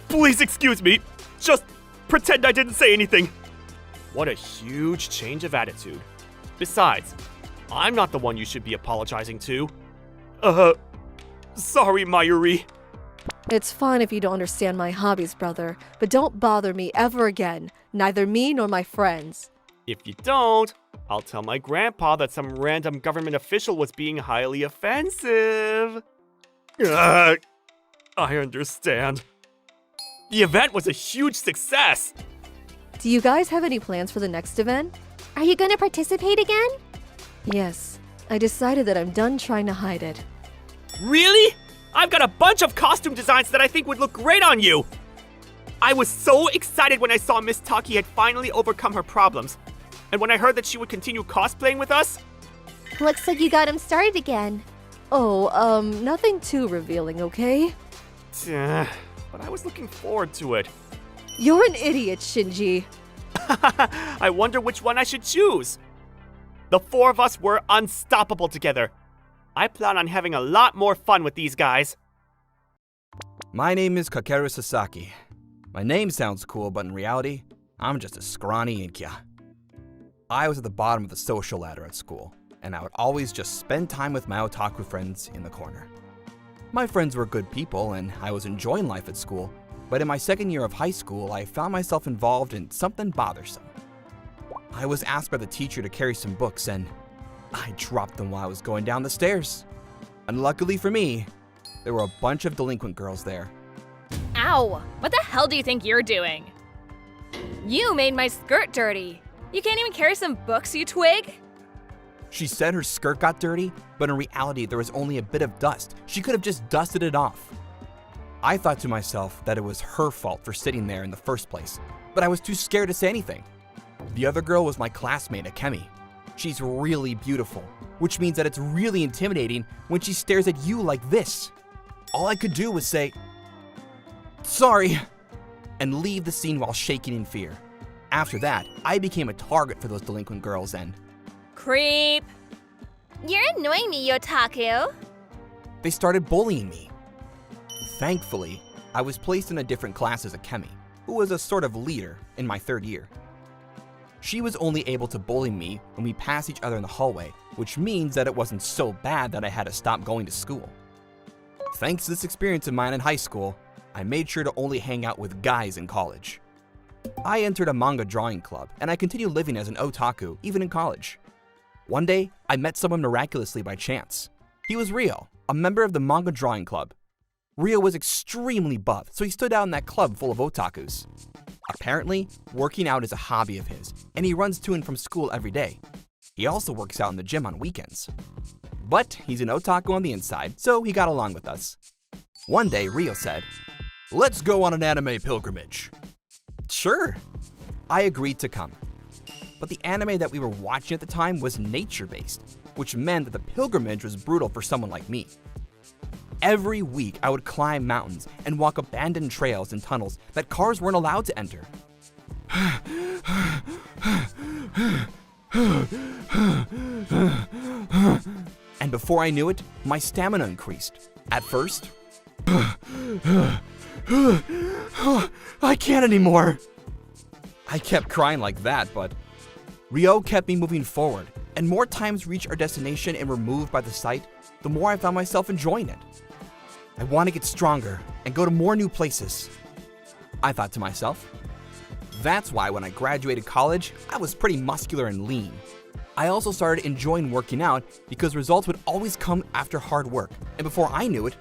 Speaker 6: Please excuse me. Just pretend I didn't say anything. What a huge change of attitude. Besides, I'm not the one you should be apologizing to. Sorry, Mayuri.
Speaker 7: It's fine if you don't understand my hobbies, brother, but don't bother me ever again. Neither me nor my friends.
Speaker 6: If you don't, I'll tell my grandpa that some random government official was being highly offensive. I understand. The event was a huge success.
Speaker 7: Do you guys have any plans for the next event?
Speaker 4: Are you gonna participate again?
Speaker 7: Yes, I decided that I'm done trying to hide it.
Speaker 6: Really? I've got a bunch of costume designs that I think would look great on you! I was so excited when I saw Miss Taki had finally overcome her problems. And when I heard that she would continue cosplaying with us,
Speaker 4: Looks like you got him started again.
Speaker 7: Oh, nothing too revealing, okay?
Speaker 6: but I was looking forward to it.
Speaker 7: You're an idiot, Shinji.
Speaker 6: I wonder which one I should choose. The four of us were unstoppable together. I plan on having a lot more fun with these guys.
Speaker 2: My name is Kakeru Sasaki. My name sounds cool, but in reality, I'm just a scrawny inkya. I was at the bottom of the social ladder at school, and I would always just spend time with my otaku friends in the corner. My friends were good people, and I was enjoying life at school, but in my second year of high school, I found myself involved in something bothersome. I was asked by the teacher to carry some books, and I dropped them while I was going down the stairs. Unluckily for me, there were a bunch of delinquent girls there.
Speaker 1: Ow! What the hell do you think you're doing? You made my skirt dirty. You can't even carry some books, you twig?
Speaker 2: She said her skirt got dirty, but in reality there was only a bit of dust. She could have just dusted it off. I thought to myself that it was her fault for sitting there in the first place, but I was too scared to say anything. The other girl was my classmate, Akemi. She's really beautiful, which means that it's really intimidating when she stares at you like this. All I could do was say, "Sorry," and leave the scene while shaking in fear. After that, I became a target for those delinquent girls and
Speaker 1: Creep!
Speaker 4: You're annoying me, Yotaku.
Speaker 2: they started bullying me. Thankfully, I was placed in a different class as Akemi, who was a sort of leader in my third year. She was only able to bully me when we passed each other in the hallway, which means that it wasn't so bad that I had to stop going to school. Thanks to this experience of mine in high school, I made sure to only hang out with guys in college. I entered a manga drawing club, and I continued living as an otaku even in college. One day, I met someone miraculously by chance. He was Rio, a member of the manga drawing club. Rio was extremely buff, so he stood out in that club full of otakus. Apparently, working out is a hobby of his, and he runs to and from school every day. He also works out in the gym on weekends. But he's an otaku on the inside, so he got along with us. One day, Rio said,
Speaker 5: Let's go on an anime pilgrimage.
Speaker 2: "Sure." I agreed to come. But the anime that we were watching at the time was nature-based, which meant that the pilgrimage was brutal for someone like me. Every week, I would climb mountains and walk abandoned trails and tunnels that cars weren't allowed to enter. And before I knew it, my stamina increased. At first, I can't anymore. I kept crying like that, but Rio kept me moving forward, and more times reached our destination and were moved by the sight, the more I found myself enjoying it. I want to get stronger and go to more new places. I thought to myself. That's why when I graduated college, I was pretty muscular and lean. I also started enjoying working out because results would always come after hard work, and before I knew it,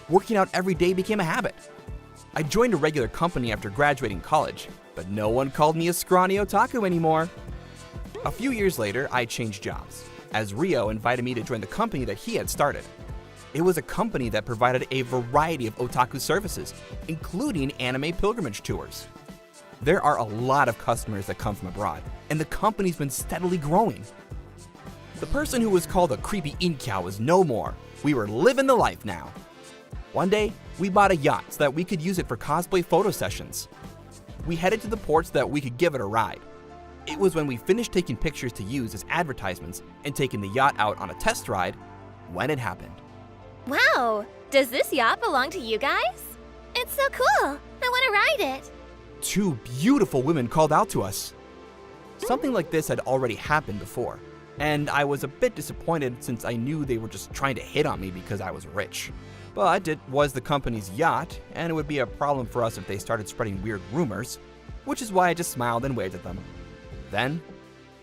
Speaker 2: working out every day became a habit. I joined a regular company after graduating college, but no one called me a scrawny otaku anymore. A few years later, I changed jobs, as Rio invited me to join the company that he had started. It was a company that provided a variety of otaku services, including anime pilgrimage tours. There are a lot of customers that come from abroad, and the company's been steadily growing. The person who was called a creepy inkya was no more. We were living the life now. One day, we bought a yacht so that we could use it for cosplay photo sessions. We headed to the port so that we could give it a ride. It was when we finished taking pictures to use as advertisements and taking the yacht out on a test ride when it happened.
Speaker 4: Wow, does this yacht belong to you guys? It's so cool. I want to ride it.
Speaker 2: Two beautiful women called out to us. Something like this had already happened before, and I was a bit disappointed since I knew they were just trying to hit on me because I was rich. But it was the company's yacht, and it would be a problem for us if they started spreading weird rumors, which is why I just smiled and waved at them. Then,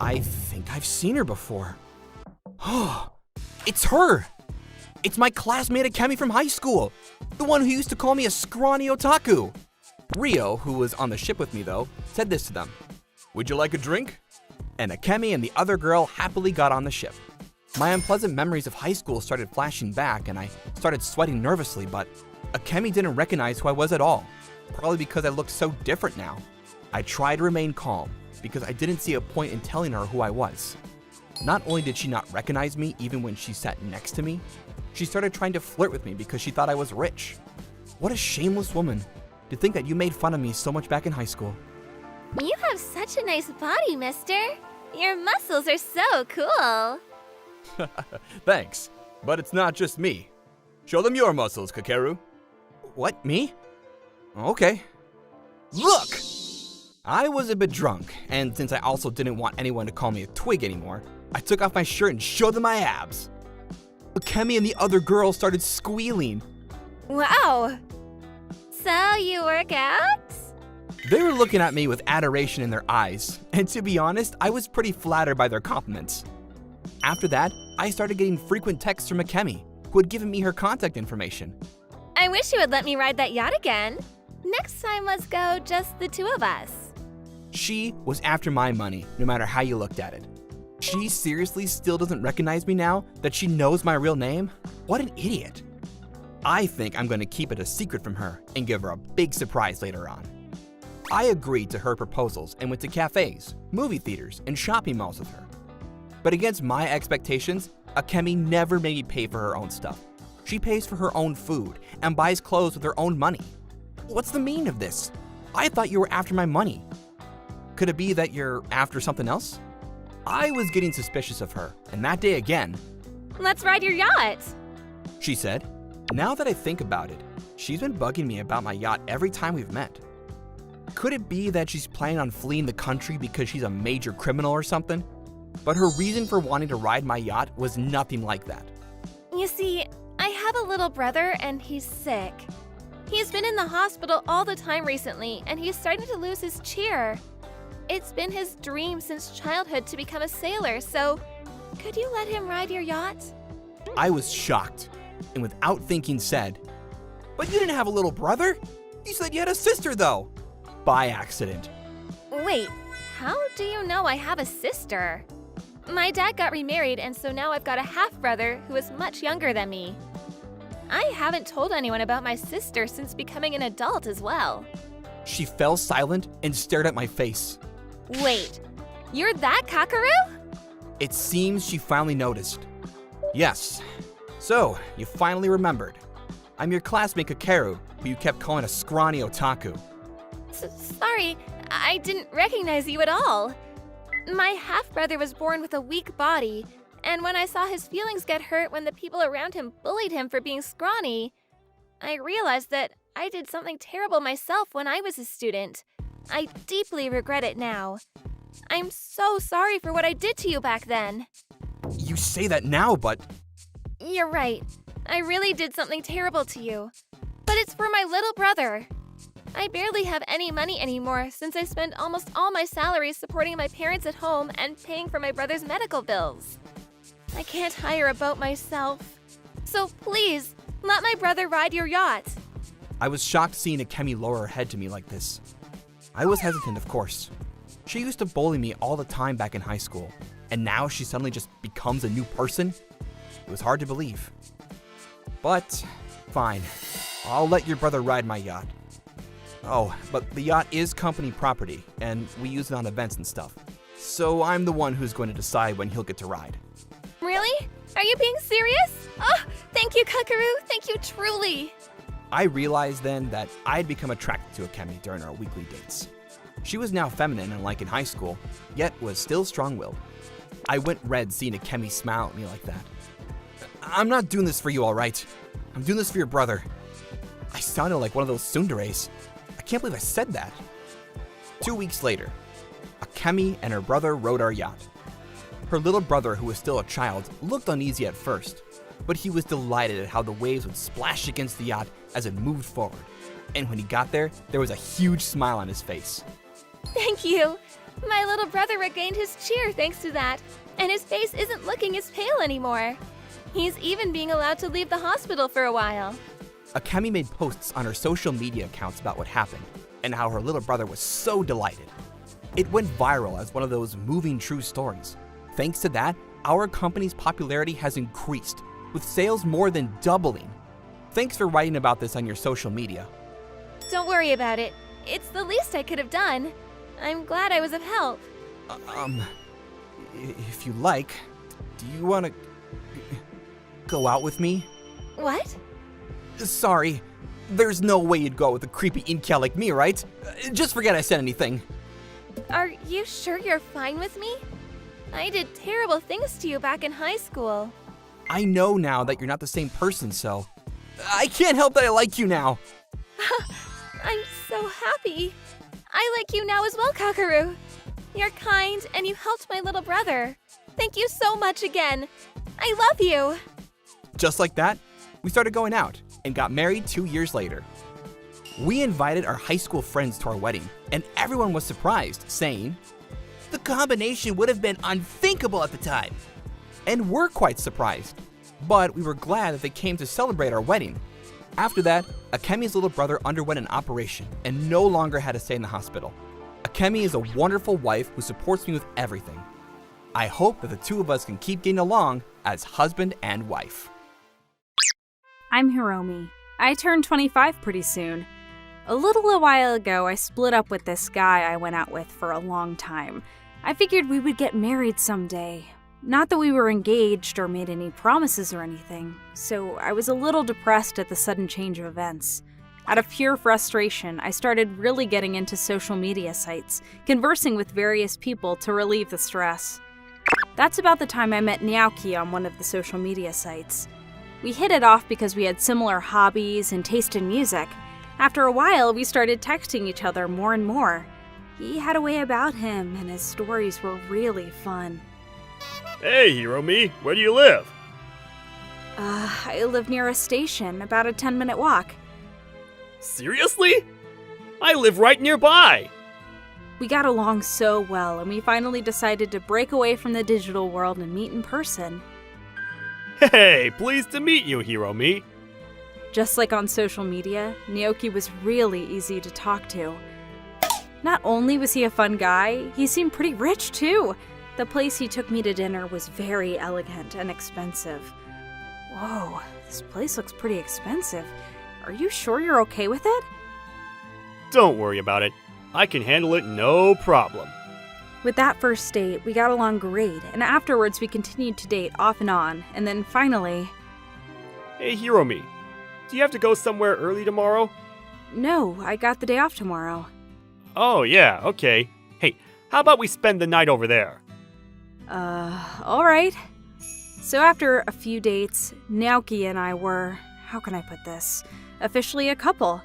Speaker 2: I think I've seen her before. Oh, it's her! It's my classmate Akemi from high school, the one who used to call me a scrawny otaku. Rio, who was on the ship with me though, said this to them.
Speaker 5: Would you like a drink?
Speaker 2: And Akemi and the other girl happily got on the ship. My unpleasant memories of high school started flashing back, and I started sweating nervously, but Akemi didn't recognize who I was at all, probably because I looked so different now. I tried to remain calm, because I didn't see a point in telling her who I was. Not only did she not recognize me even when she sat next to me, she started trying to flirt with me because she thought I was rich. What a shameless woman, to think that you made fun of me so much back in high school.
Speaker 4: You have such a nice body, mister. Your muscles are so cool.
Speaker 5: Thanks, but it's not just me. Show them your muscles, Kakeru.
Speaker 2: What, me? Okay. Look! I was a bit drunk, and since I also didn't want anyone to call me a twig anymore, I took off my shirt and showed them my abs. Akemi and the other girls started squealing.
Speaker 4: Wow. So you work out?
Speaker 2: They were looking at me with adoration in their eyes, and to be honest, I was pretty flattered by their compliments. After that, I started getting frequent texts from Akemi, who had given me her contact information.
Speaker 1: I wish you would let me ride that yacht again. Next time, let's go just the two of us.
Speaker 2: She was after my money, no matter how you looked at it. She seriously still doesn't recognize me now that she knows my real name? What an idiot. I think I'm going to keep it a secret from her and give her a big surprise later on. I agreed to her proposals and went to cafes, movie theaters, and shopping malls with her. But against my expectations, Akemi never made me pay for her own stuff. She pays for her own food and buys clothes with her own money. What's the meaning of this? I thought you were after my money. Could it be that you're after something else? I was getting suspicious of her, and that day again,
Speaker 1: Let's ride your yacht.
Speaker 2: she said. Now that I think about it, she's been bugging me about my yacht every time we've met. Could it be that she's planning on fleeing the country because she's a major criminal or something? But her reason for wanting to ride my yacht was nothing like that.
Speaker 1: You see, I have a little brother and he's sick. He's been in the hospital all the time recently and he's starting to lose his cheer. It's been his dream since childhood to become a sailor, so could you let him ride your yacht?
Speaker 2: I was shocked, and without thinking said, "But you didn't have a little brother? You said you had a sister though." By accident.
Speaker 1: Wait, how do you know I have a sister? My dad got remarried and so now I've got a half-brother who is much younger than me. I haven't told anyone about my sister since becoming an adult as well.
Speaker 2: She fell silent and stared at my face.
Speaker 1: Wait, you're that Kakaru?
Speaker 2: It seems she finally noticed. Yes. So, you finally remembered. I'm your classmate Kakeru, who you kept calling a scrawny otaku.
Speaker 1: Sorry, I didn't recognize you at all. My half-brother was born with a weak body, and when I saw his feelings get hurt when the people around him bullied him for being scrawny, I realized that I did something terrible myself when I was a student. I deeply regret it now. I'm so sorry for what I did to you back then.
Speaker 2: You say that now, but
Speaker 1: You're right. I really did something terrible to you. But it's for my little brother. I barely have any money anymore since I spend almost all my salary supporting my parents at home and paying for my brother's medical bills. I can't hire a boat myself. So please, let my brother ride your yacht.
Speaker 2: I was shocked seeing Akemi lower her head to me like this. I was hesitant, of course. She used to bully me all the time back in high school, and now she suddenly just becomes a new person? It was hard to believe. But, fine. I'll let your brother ride my yacht. Oh, but the yacht is company property, and we use it on events and stuff. So I'm the one who's going to decide when he'll get to ride.
Speaker 1: Really? Are you being serious? Oh, thank you, Kakaru. Thank you truly.
Speaker 2: I realized then that I'd become attracted to Akemi during our weekly dates. She was now feminine, unlike in high school, yet was still strong-willed. I went red seeing Akemi smile at me like that. I'm not doing this for you, all right? I'm doing this for your brother. I sounded like one of those tsunderes. I can't believe I said that. 2 weeks later, Akemi and her brother rode our yacht. Her little brother, who was still a child, looked uneasy at first, but he was delighted at how the waves would splash against the yacht as it moved forward. And when he got there was a huge smile on his face.
Speaker 1: Thank you. My little brother regained his cheer thanks to that, and his face isn't looking as pale anymore. He's even being allowed to leave the hospital for a while.
Speaker 2: Akemi made posts on her social media accounts about what happened and how her little brother was so delighted. It went viral as one of those moving true stories. Thanks to that, our company's popularity has increased, with sales more than doubling. Thanks for writing about this on your social media.
Speaker 1: Don't worry about it. It's the least I could have done. I'm glad I was of help.
Speaker 2: If you like, do you want to go out with me?
Speaker 1: What?
Speaker 2: Sorry, there's no way you'd go out with a creepy incal like me, right? Just forget I said anything.
Speaker 1: Are you sure you're fine with me? I did terrible things to you back in high school.
Speaker 2: I know now that you're not the same person, so I can't help that I like you now.
Speaker 1: I'm so happy. I like you now as well, Kakaru. You're kind and you helped my little brother. Thank you so much again. I love you.
Speaker 2: Just like that, we started going out and got married 2 years later. We invited our high school friends to our wedding, and everyone was surprised, saying, "The combination would have been unthinkable at the time." And we're quite surprised, but we were glad that they came to celebrate our wedding. After that, Akemi's little brother underwent an operation and no longer had to stay in the hospital. Akemi is a wonderful wife who supports me with everything. I hope that the two of us can keep getting along as husband and wife.
Speaker 9: I'm Hiromi. I turned 25 pretty soon. A while ago, I split up with this guy I went out with for a long time. I figured we would get married someday. Not that we were engaged or made any promises or anything, so I was a little depressed at the sudden change of events. Out of pure frustration, I started really getting into social media sites, conversing with various people to relieve the stress. That's about the time I met Naoki on one of the social media sites. We hit it off because we had similar hobbies and taste in music. After a while, we started texting each other more and more. He had a way about him, and his stories were really fun.
Speaker 6: Hey, Hiromi, where do you live?
Speaker 9: I live near a station, about a 10-minute walk.
Speaker 6: Seriously? I live right nearby!
Speaker 9: We got along so well, and we finally decided to break away from the digital world and meet in person.
Speaker 6: Hey, pleased to meet you, Hiromi.
Speaker 9: Just like on social media, Naoki was really easy to talk to. Not only was he a fun guy, he seemed pretty rich too. The place he took me to dinner was very elegant and expensive. Whoa, this place looks pretty expensive. Are you sure you're okay with it?
Speaker 6: Don't worry about it. I can handle it no problem.
Speaker 9: With that first date, we got along great, and afterwards we continued to date off and on, and then finally...
Speaker 6: Hey, Hiromi, do you have to go somewhere early tomorrow?
Speaker 9: No, I got the day off tomorrow.
Speaker 6: Oh, yeah, okay. Hey, how about we spend the night over there?
Speaker 9: Alright. So after a few dates, Naoki and I were, how can I put this, officially a couple.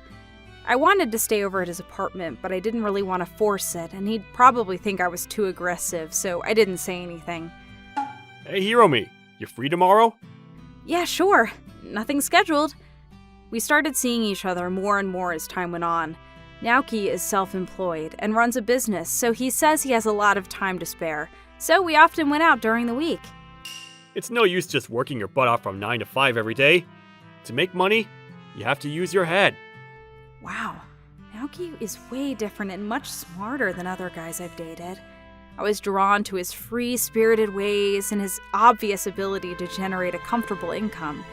Speaker 9: I wanted to stay over at his apartment, but I didn't really want to force it, and he'd probably think I was too aggressive, so I didn't say anything.
Speaker 6: Hey, Hiromi, you free tomorrow?
Speaker 9: Yeah, sure. Nothing scheduled. We started seeing each other more and more as time went on. Naoki is self-employed and runs a business, so he says he has a lot of time to spare, so we often went out during the week.
Speaker 6: It's no use just working your butt off from 9 to 5 every day. To make money, you have to use your head.
Speaker 9: Wow, Naoki is way different and much smarter than other guys I've dated. I was drawn to his free-spirited ways and his obvious ability to generate a comfortable income,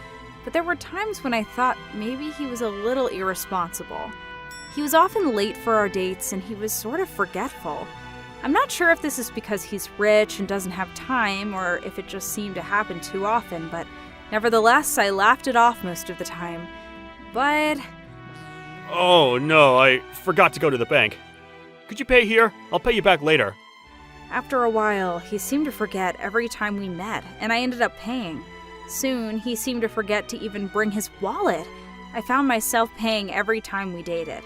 Speaker 9: but there were times when I thought maybe he was a little irresponsible. He was often late for our dates and he was sort of forgetful. I'm not sure if this is because he's rich and doesn't have time or if it just seemed to happen too often, but nevertheless, I laughed it off most of the time. But...
Speaker 6: Oh no, I forgot to go to the bank. Could you pay here? I'll pay you back later.
Speaker 9: After a while, he seemed to forget every time we met, and I ended up paying. Soon, he seemed to forget to even bring his wallet. I found myself paying every time we dated.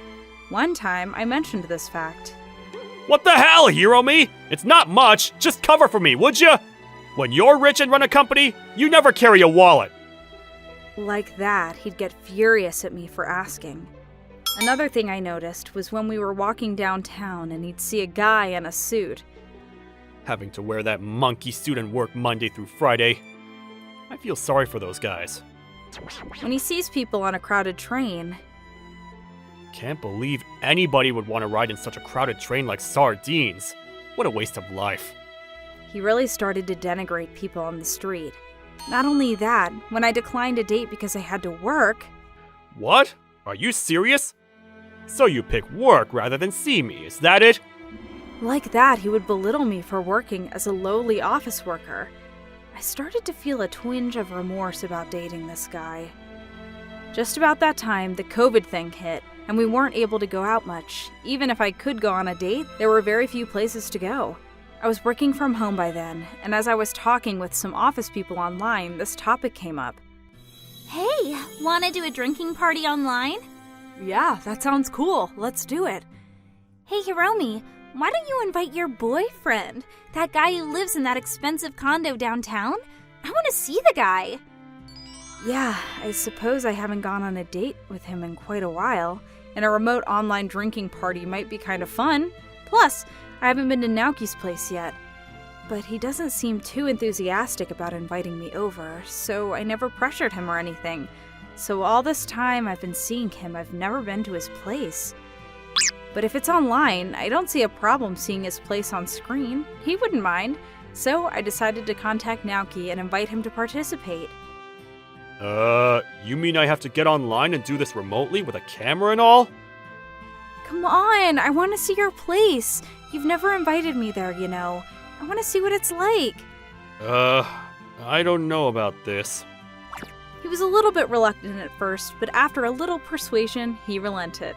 Speaker 9: One time, I mentioned this fact.
Speaker 6: What the hell, Hiromi? It's not much. Just cover for me, would you? When you're rich and run a company, you never carry a wallet.
Speaker 9: Like that, he'd get furious at me for asking. Another thing I noticed was when we were walking downtown and he'd see a guy in a suit.
Speaker 6: Having to wear that monkey suit and work Monday through Friday. I feel sorry for those guys.
Speaker 9: When he sees people on a crowded train,
Speaker 6: Can't believe anybody would want to ride in such a crowded train like sardines. What a waste of life.
Speaker 9: He really started to denigrate people on the street. Not only that, when I declined a date because I had to work...
Speaker 6: What? Are you serious? So you pick work rather than see me, is that it?
Speaker 9: Like that, he would belittle me for working as a lowly office worker. I started to feel a twinge of remorse about dating this guy. Just about that time, the COVID thing hit, and we weren't able to go out much. Even if I could go on a date, there were very few places to go. I was working from home by then, and as I was talking with some office people online, this topic came up.
Speaker 10: Hey, wanna do a drinking party online?
Speaker 9: Yeah, that sounds cool. Let's do it.
Speaker 10: Hey, Hiromi, why don't you invite your boyfriend? That guy who lives in that expensive condo downtown? I want to see the guy.
Speaker 9: Yeah, I suppose I haven't gone on a date with him in quite a while, and a remote online drinking party might be kind of fun. Plus, I haven't been to Naoki's place yet. But he doesn't seem too enthusiastic about inviting me over, so I never pressured him or anything. So all this time I've been seeing him, I've never been to his place. But if it's online, I don't see a problem seeing his place on screen. He wouldn't mind. So I decided to contact Naoki and invite him to participate.
Speaker 6: You mean I have to get online and do this remotely with a camera and all?
Speaker 9: Come on, I want to see your place. You've never invited me there, you know. I want to see what it's like.
Speaker 6: I don't know about this.
Speaker 9: He was a little bit reluctant at first, but after a little persuasion, he relented.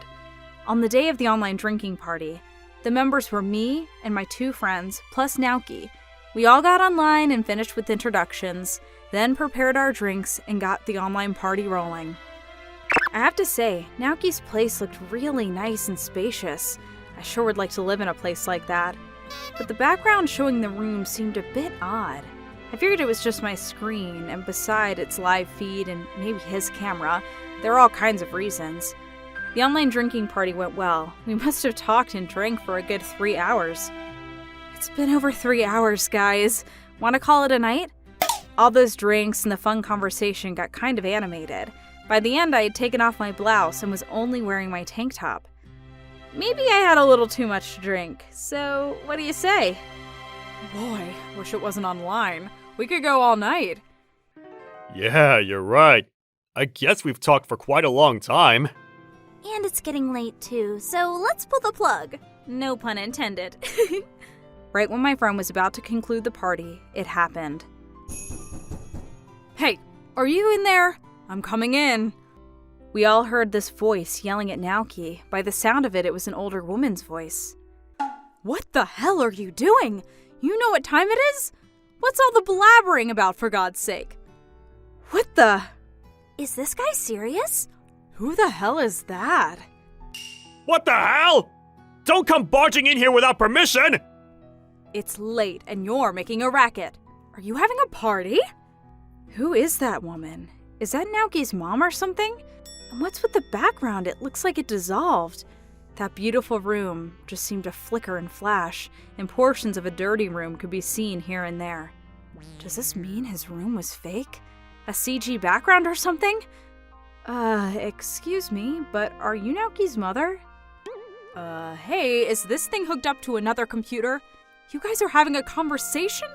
Speaker 9: On the day of the online drinking party, the members were me and my 2 friends, plus Naoki. We all got online and finished with introductions, then prepared our drinks and got the online party rolling. I have to say, Naoki's place looked really nice and spacious. I sure would like to live in a place like that. But the background showing the room seemed a bit odd. I figured it was just my screen, and beside its live feed and maybe his camera, there are all kinds of reasons. The online drinking party went well. We must have talked and drank for a good 3 hours. It's been over 3 hours, guys. Want to call it a night? All those drinks and the fun conversation got kind of animated. By the end, I had taken off my blouse and was only wearing my tank top. Maybe I had a little too much to drink, so what do you say? Boy, wish it wasn't online. We could go all night.
Speaker 6: Yeah, you're right. I guess we've talked for quite a long time.
Speaker 10: And it's getting late too, so let's pull the plug. No pun intended.
Speaker 9: Right when my friend was about to conclude the party, it happened. Hey, are you in there? I'm coming in. We all heard this voice yelling at Naoki. By the sound of it, it was an older woman's voice. What the hell are you doing? You know what time it is? What's all the blabbering about, for God's sake? What the?
Speaker 10: Is this guy serious?
Speaker 9: Who the hell is that?
Speaker 6: What the hell? Don't come barging in here without permission!
Speaker 9: It's late and you're making a racket. Are you having a party? Who is that woman? Is that Naoki's mom or something? And what's with the background? It looks like it dissolved. That beautiful room just seemed to flicker and flash, and portions of a dirty room could be seen here and there. Does this mean his room was fake? A CG background or something? Excuse me, but are you Naoki's mother? Hey, is this thing hooked up to another computer? You guys are having a conversation?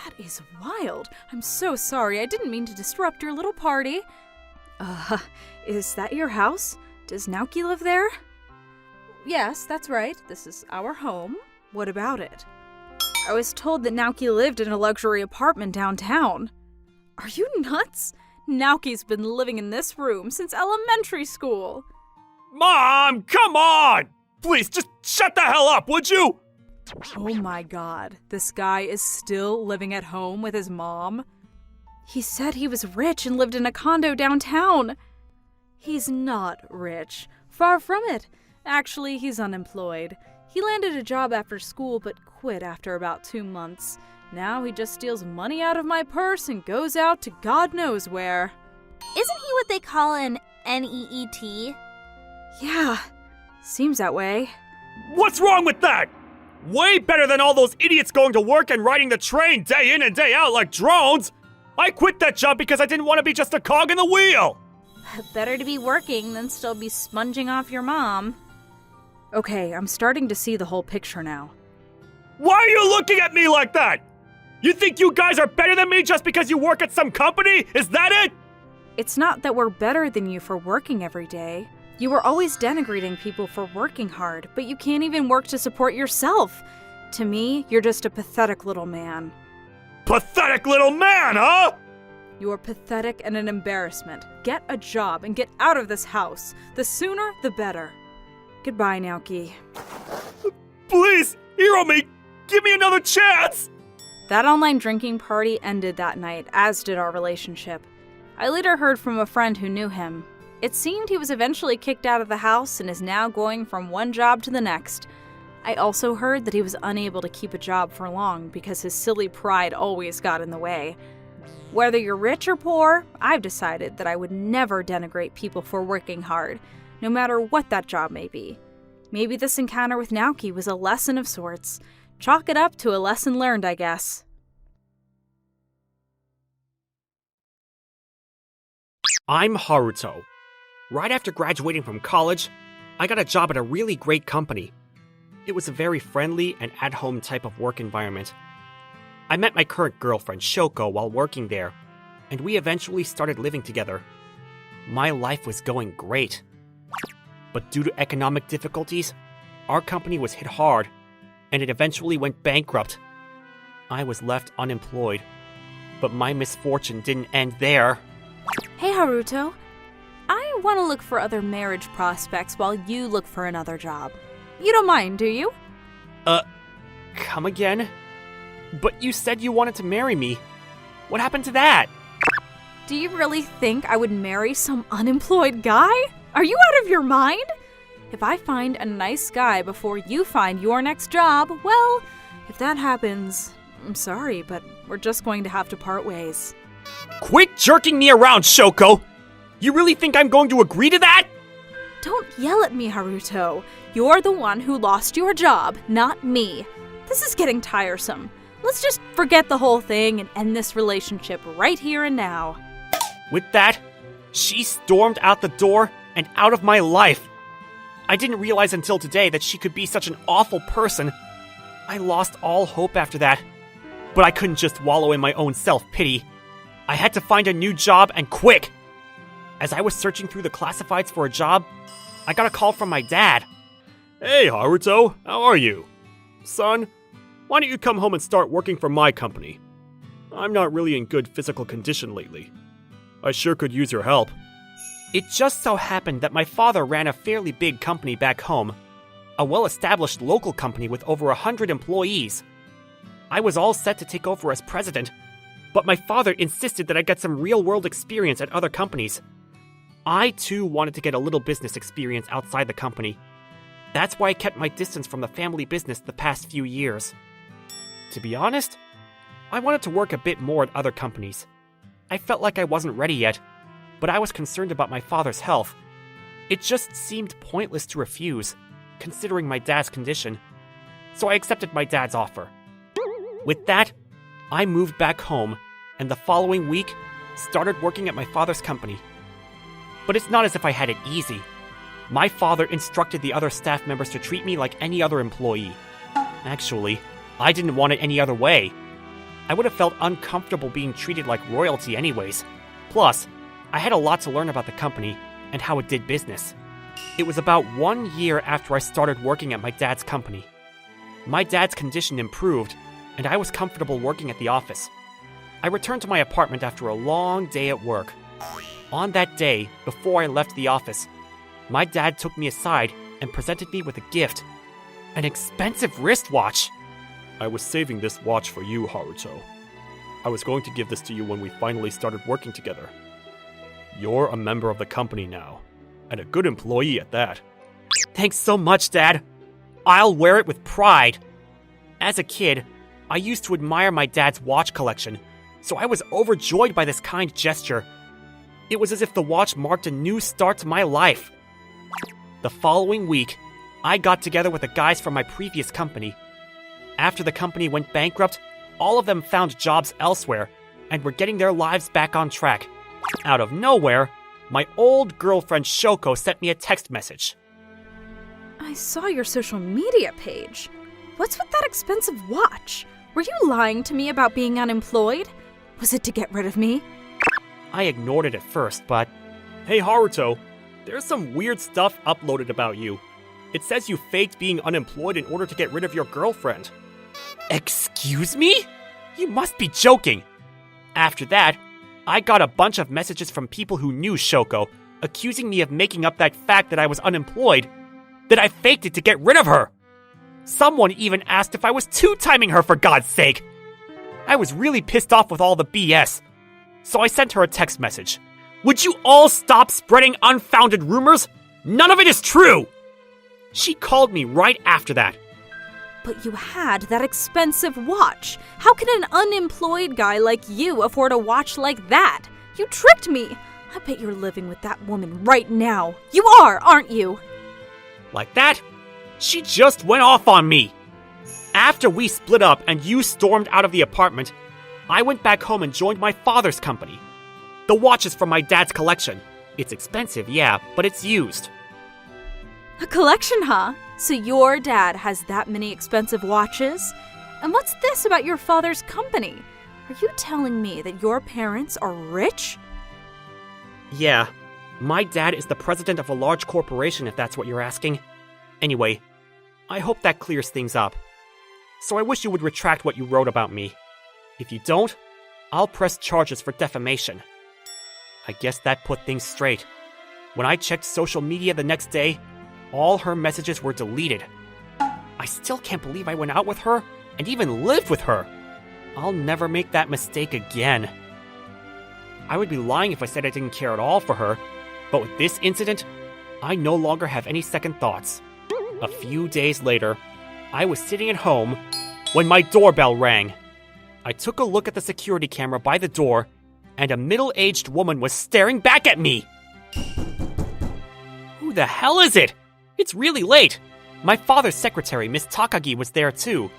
Speaker 9: That is wild. I'm so sorry. I didn't mean to disrupt your little party. Is that your house? Does Naoki live there? Yes, that's right. This is our home. What about it? I was told that Naoki lived in a luxury apartment downtown. Are you nuts? Naoki's been living in this room since elementary school.
Speaker 6: Mom, come on! Please, just shut the hell up, would you?
Speaker 9: Oh my god, this guy is still living at home with his mom? He said he was rich and lived in a condo downtown. He's not rich. Far from it. Actually, he's unemployed. He landed a job after school but quit after about 2 months. Now he just steals money out of my purse and goes out to God knows where.
Speaker 10: Isn't he what they call an NEET?
Speaker 9: Yeah, seems that way.
Speaker 6: What's wrong with that? Way better than all those idiots going to work and riding the train day in and day out like drones. I quit that job because I didn't want to be just a cog in the wheel.
Speaker 9: Better to be working than still be sponging off your mom.
Speaker 11: Okay, I'm starting to see the whole picture now.
Speaker 6: Why are you looking at me like that? You think you guys are better than me just because you work at some company? Is that it?
Speaker 11: It's not that we're better than you for working every day. You were always denigrating people for working hard, but you can't even work to support yourself. To me, you're just a pathetic little man.
Speaker 6: Pathetic little man, huh?
Speaker 11: You're pathetic and an embarrassment. Get a job and get out of this house. The sooner, the better. Goodbye, Naoki.
Speaker 6: Please, Hiromi, give me another chance!
Speaker 11: That online drinking party ended that night, as did our relationship. I later heard from a friend who knew him. It seemed he was eventually kicked out of the house and is now going from one job to the next. I also heard that he was unable to keep a job for long because his silly pride always got in the way. Whether you're rich or poor, I've decided that I would never denigrate people for working hard, no matter what that job may be. Maybe this encounter with Naoki was a lesson of sorts. Chalk it up to a lesson learned, I guess.
Speaker 6: I'm Haruto. Right after graduating from college, I got a job at a really great company. It was a very friendly and at-home type of work environment. I met my current girlfriend, Shoko, while working there, and we eventually started living together. My life was going great. But due to economic difficulties, our company was hit hard, and it eventually went bankrupt. I was left unemployed, but my misfortune didn't end there.
Speaker 9: Hey, Haruto. I want to look for other marriage prospects while you look for another job. You don't mind, do you?
Speaker 6: Come again? But you said you wanted to marry me. What happened to that?
Speaker 9: Do you really think I would marry some unemployed guy? Are you out of your mind? If I find a nice guy before you find your next job, well, if that happens, I'm sorry, but we're just going to have to part ways.
Speaker 6: Quit jerking me around, Shoko! You really think I'm going to agree to that?
Speaker 9: Don't yell at me, Haruto. You're the one who lost your job, not me. This is getting tiresome. Let's just forget the whole thing and end this relationship right here and now.
Speaker 6: With that, she stormed out the door and out of my life. I didn't realize until today that she could be such an awful person. I lost all hope after that. But I couldn't just wallow in my own self-pity. I had to find a new job and quick. As I was searching through the classifieds for a job, I got a call from my dad. Hey, Haruto, how are you? Son, why don't you come home and start working for my company? I'm not really in good physical condition lately. I sure could use your help. It just so happened that my father ran a fairly big company back home, a well-established local company with over 100 employees. I was all set to take over as president, but my father insisted that I get some real-world experience at other companies. I, too, wanted to get a little business experience outside the company. That's why I kept my distance from the family business the past few years. To be honest, I wanted to work a bit more at other companies. I felt like I wasn't ready yet, but I was concerned about my father's health. It just seemed pointless to refuse, considering my dad's condition. So I accepted my dad's offer. With that, I moved back home, and the following week, started working at my father's company. But it's not as if I had it easy. My father instructed the other staff members to treat me like any other employee. Actually, I didn't want it any other way. I would have felt uncomfortable being treated like royalty anyways. Plus, I had a lot to learn about the company and how it did business. It was about 1 year after I started working at my dad's company. My dad's condition improved, and I was comfortable working at the office. I returned to my apartment after a long day at work. On that day, before I left the office, my dad took me aside and presented me with a gift. An expensive wristwatch. I was saving this watch for you, Haruto. I was going to give this to you when we finally started working together. You're a member of the company now, and a good employee at that. Thanks so much, Dad. I'll wear it with pride. As a kid, I used to admire my dad's watch collection, so I was overjoyed by this kind gesture. It was as if the watch marked a new start to my life. The following week, I got together with the guys from my previous company. After the company went bankrupt, all of them found jobs elsewhere and were getting their lives back on track. Out of nowhere, My old girlfriend Shoko sent me a text message.
Speaker 11: I saw your social media page. What's with that expensive watch? Were you lying to me about being unemployed? Was it to get rid of me?
Speaker 6: I ignored it at first, but... Hey Haruto, there's some weird stuff uploaded about you. It says you faked being unemployed in order to get rid of your girlfriend. Excuse me? You must be joking. After that, I got a bunch of messages from people who knew Shoko, accusing me of making up that fact that I was unemployed, that I faked it to get rid of her. Someone even asked if I was two-timing her, for God's sake. I was really pissed off with all the BS, so I sent her a text message. Would you all stop spreading unfounded rumors? None of it is true! She called me right after that.
Speaker 11: But you had that expensive watch. How can an unemployed guy like you afford a watch like that? You tricked me. I bet you're living with that woman right now. You are, aren't you?
Speaker 6: Like that? She just went off on me. After we split up and you stormed out of the apartment, I went back home and joined my father's company. The watch is from my dad's collection. It's expensive, yeah, but it's used.
Speaker 11: A collection, huh? So your dad has that many expensive watches? And what's this about your father's company? Are you telling me that your parents are rich?
Speaker 6: Yeah, my dad is the president of a large corporation, if that's what you're asking. Anyway, I hope that clears things up. So I wish you would retract what you wrote about me. If you don't, I'll press charges for defamation. I guess that put things straight. When I checked social media the next day, all her messages were deleted. I still can't believe I went out with her and even lived with her. I'll never make that mistake again. I would be lying if I said I didn't care at all for her, but with this incident, I no longer have any second thoughts. A few days later, I was sitting at home when my doorbell rang. I took a look at the security camera by the door, and a middle-aged woman was staring back at me. Who the hell is it? It's really late. My father's secretary, Miss Takagi, was there too.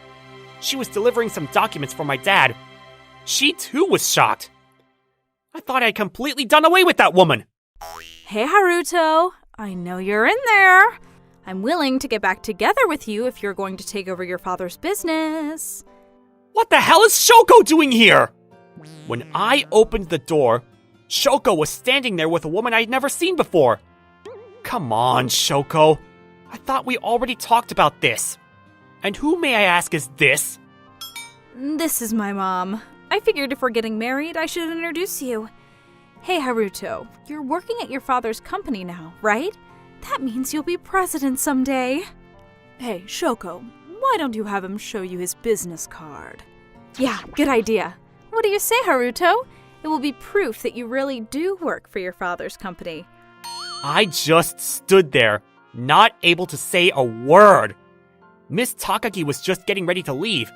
Speaker 6: She was delivering some documents for my dad. She too was shocked. I thought I had completely done away with that woman.
Speaker 11: Hey Haruto, I know you're in there. I'm willing to get back together with you if you're going to take over your father's business.
Speaker 6: What the hell is Shoko doing here? When I opened the door, Shoko was standing there with a woman I'd never seen before. Come on, Shoko. I thought we already talked about this. And who, may I ask, is this?
Speaker 11: This is my mom. I figured if we're getting married, I should introduce you. Hey Haruto, you're working at your father's company now, right? That means you'll be president someday. Hey, Shoko, why don't you have him show you his business card? Yeah, good idea. What do you say, Haruto? It will be proof that you really do work for your father's company.
Speaker 6: I just stood there, not able to say a word. Miss Takagi was just getting ready to leave.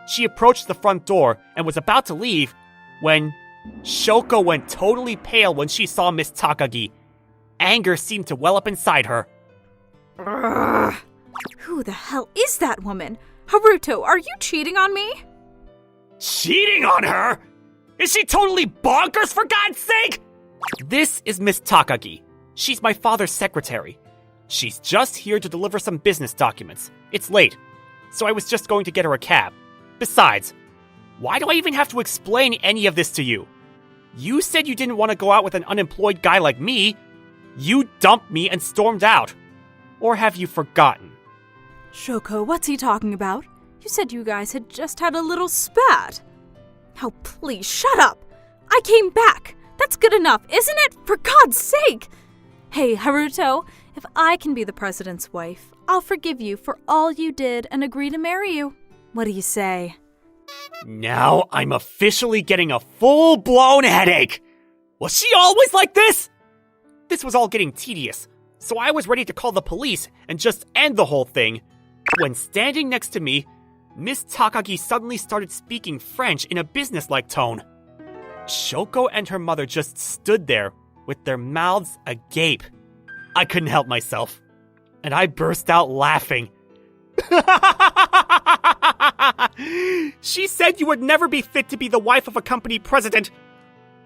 Speaker 6: She approached the front door and was about to leave when Shoko went totally pale when she saw Miss Takagi. Anger seemed to well up inside her.
Speaker 11: Ugh. Who the hell is that woman? Haruto, are you cheating on me?
Speaker 6: Cheating on her? Is she totally bonkers, for God's sake? This is Miss Takagi. She's my father's secretary. She's just here to deliver some business documents. It's late, so I was just going to get her a cab. Besides, why do I even have to explain any of this to you? You said you didn't want to go out with an unemployed guy like me. You dumped me and stormed out. Or have you forgotten?
Speaker 11: Shoko, what's he talking about? You said you guys had just had a little spat. Oh, please, shut up. I came back. That's good enough, isn't it? For God's sake. Hey, Haruto, if I can be the president's wife, I'll forgive you for all you did and agree to marry you. What do you say?
Speaker 6: Now I'm officially getting a full-blown headache. Was she always like this? This was all getting tedious, so I was ready to call the police and just end the whole thing. When standing next to me, Miss Takagi suddenly started speaking French in a businesslike tone. Shoko and her mother just stood there with their mouths agape. I couldn't help myself, and I burst out laughing. She said you would never be fit to be the wife of a company president.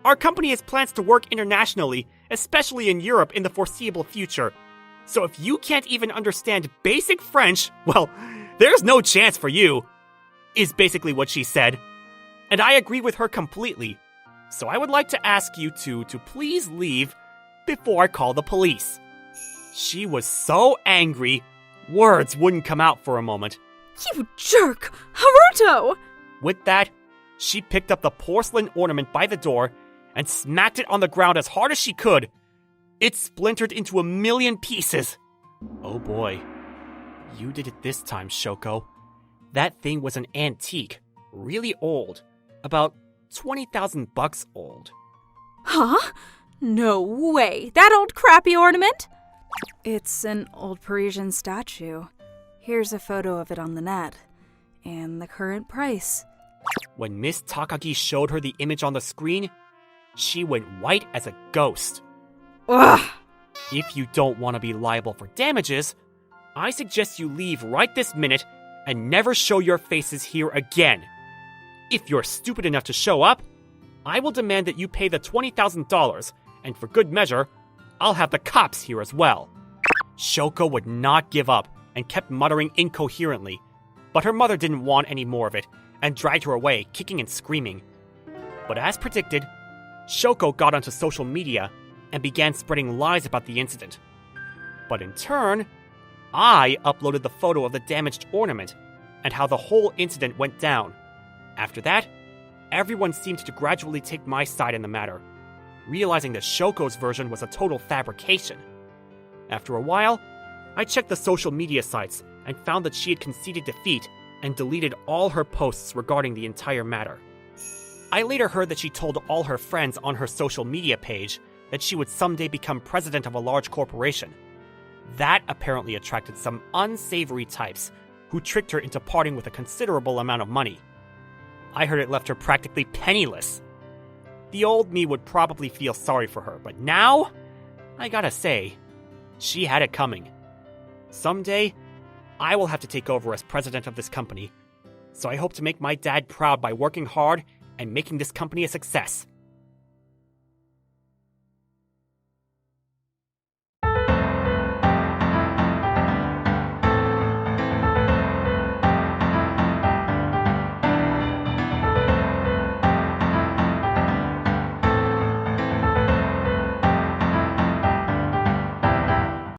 Speaker 6: Our company has plans to work internationally, especially in Europe in the foreseeable future. So if you can't even understand basic French, well, there's no chance for you, is basically what she said. And I agree with her completely. So I would like to ask you to please leave before I call the police. She was so angry, words wouldn't come out for a moment.
Speaker 11: You jerk! Haruto!
Speaker 6: With that, she picked up the porcelain ornament by the door and smacked it on the ground as hard as she could. It splintered into 1,000,000 pieces. Oh boy. You did it this time, Shoko. That thing was an antique, really old, about 20,000 bucks old.
Speaker 11: Huh? No way! That old crappy ornament? It's an old Parisian statue. Here's a photo of it on the net. And the current price.
Speaker 6: When Miss Takagi showed her the image on the screen, she went white as a ghost.
Speaker 11: Ugh!
Speaker 6: If you don't want to be liable for damages, I suggest you leave right this minute and never show your faces here again. If you're stupid enough to show up, I will demand that you pay the $20,000, and for good measure, I'll have the cops here as well. Shoko would not give up and kept muttering incoherently, but her mother didn't want any more of it and dragged her away, kicking and screaming. But as predicted, Shoko got onto social media and began spreading lies about the incident. But in turn, I uploaded the photo of the damaged ornament and how the whole incident went down. After that, everyone seemed to gradually take my side in the matter, realizing that Shoko's version was a total fabrication. After a while, I checked the social media sites and found that she had conceded defeat and deleted all her posts regarding the entire matter. I later heard that she told all her friends on her social media page that she would someday become president of a large corporation. That apparently attracted some unsavory types who tricked her into parting with a considerable amount of money. I heard it left her practically penniless. The old me would probably feel sorry for her, but now, I gotta say, she had it coming. Someday, I will have to take over as president of this company, so I hope to make my dad proud by working hard and making this company a success.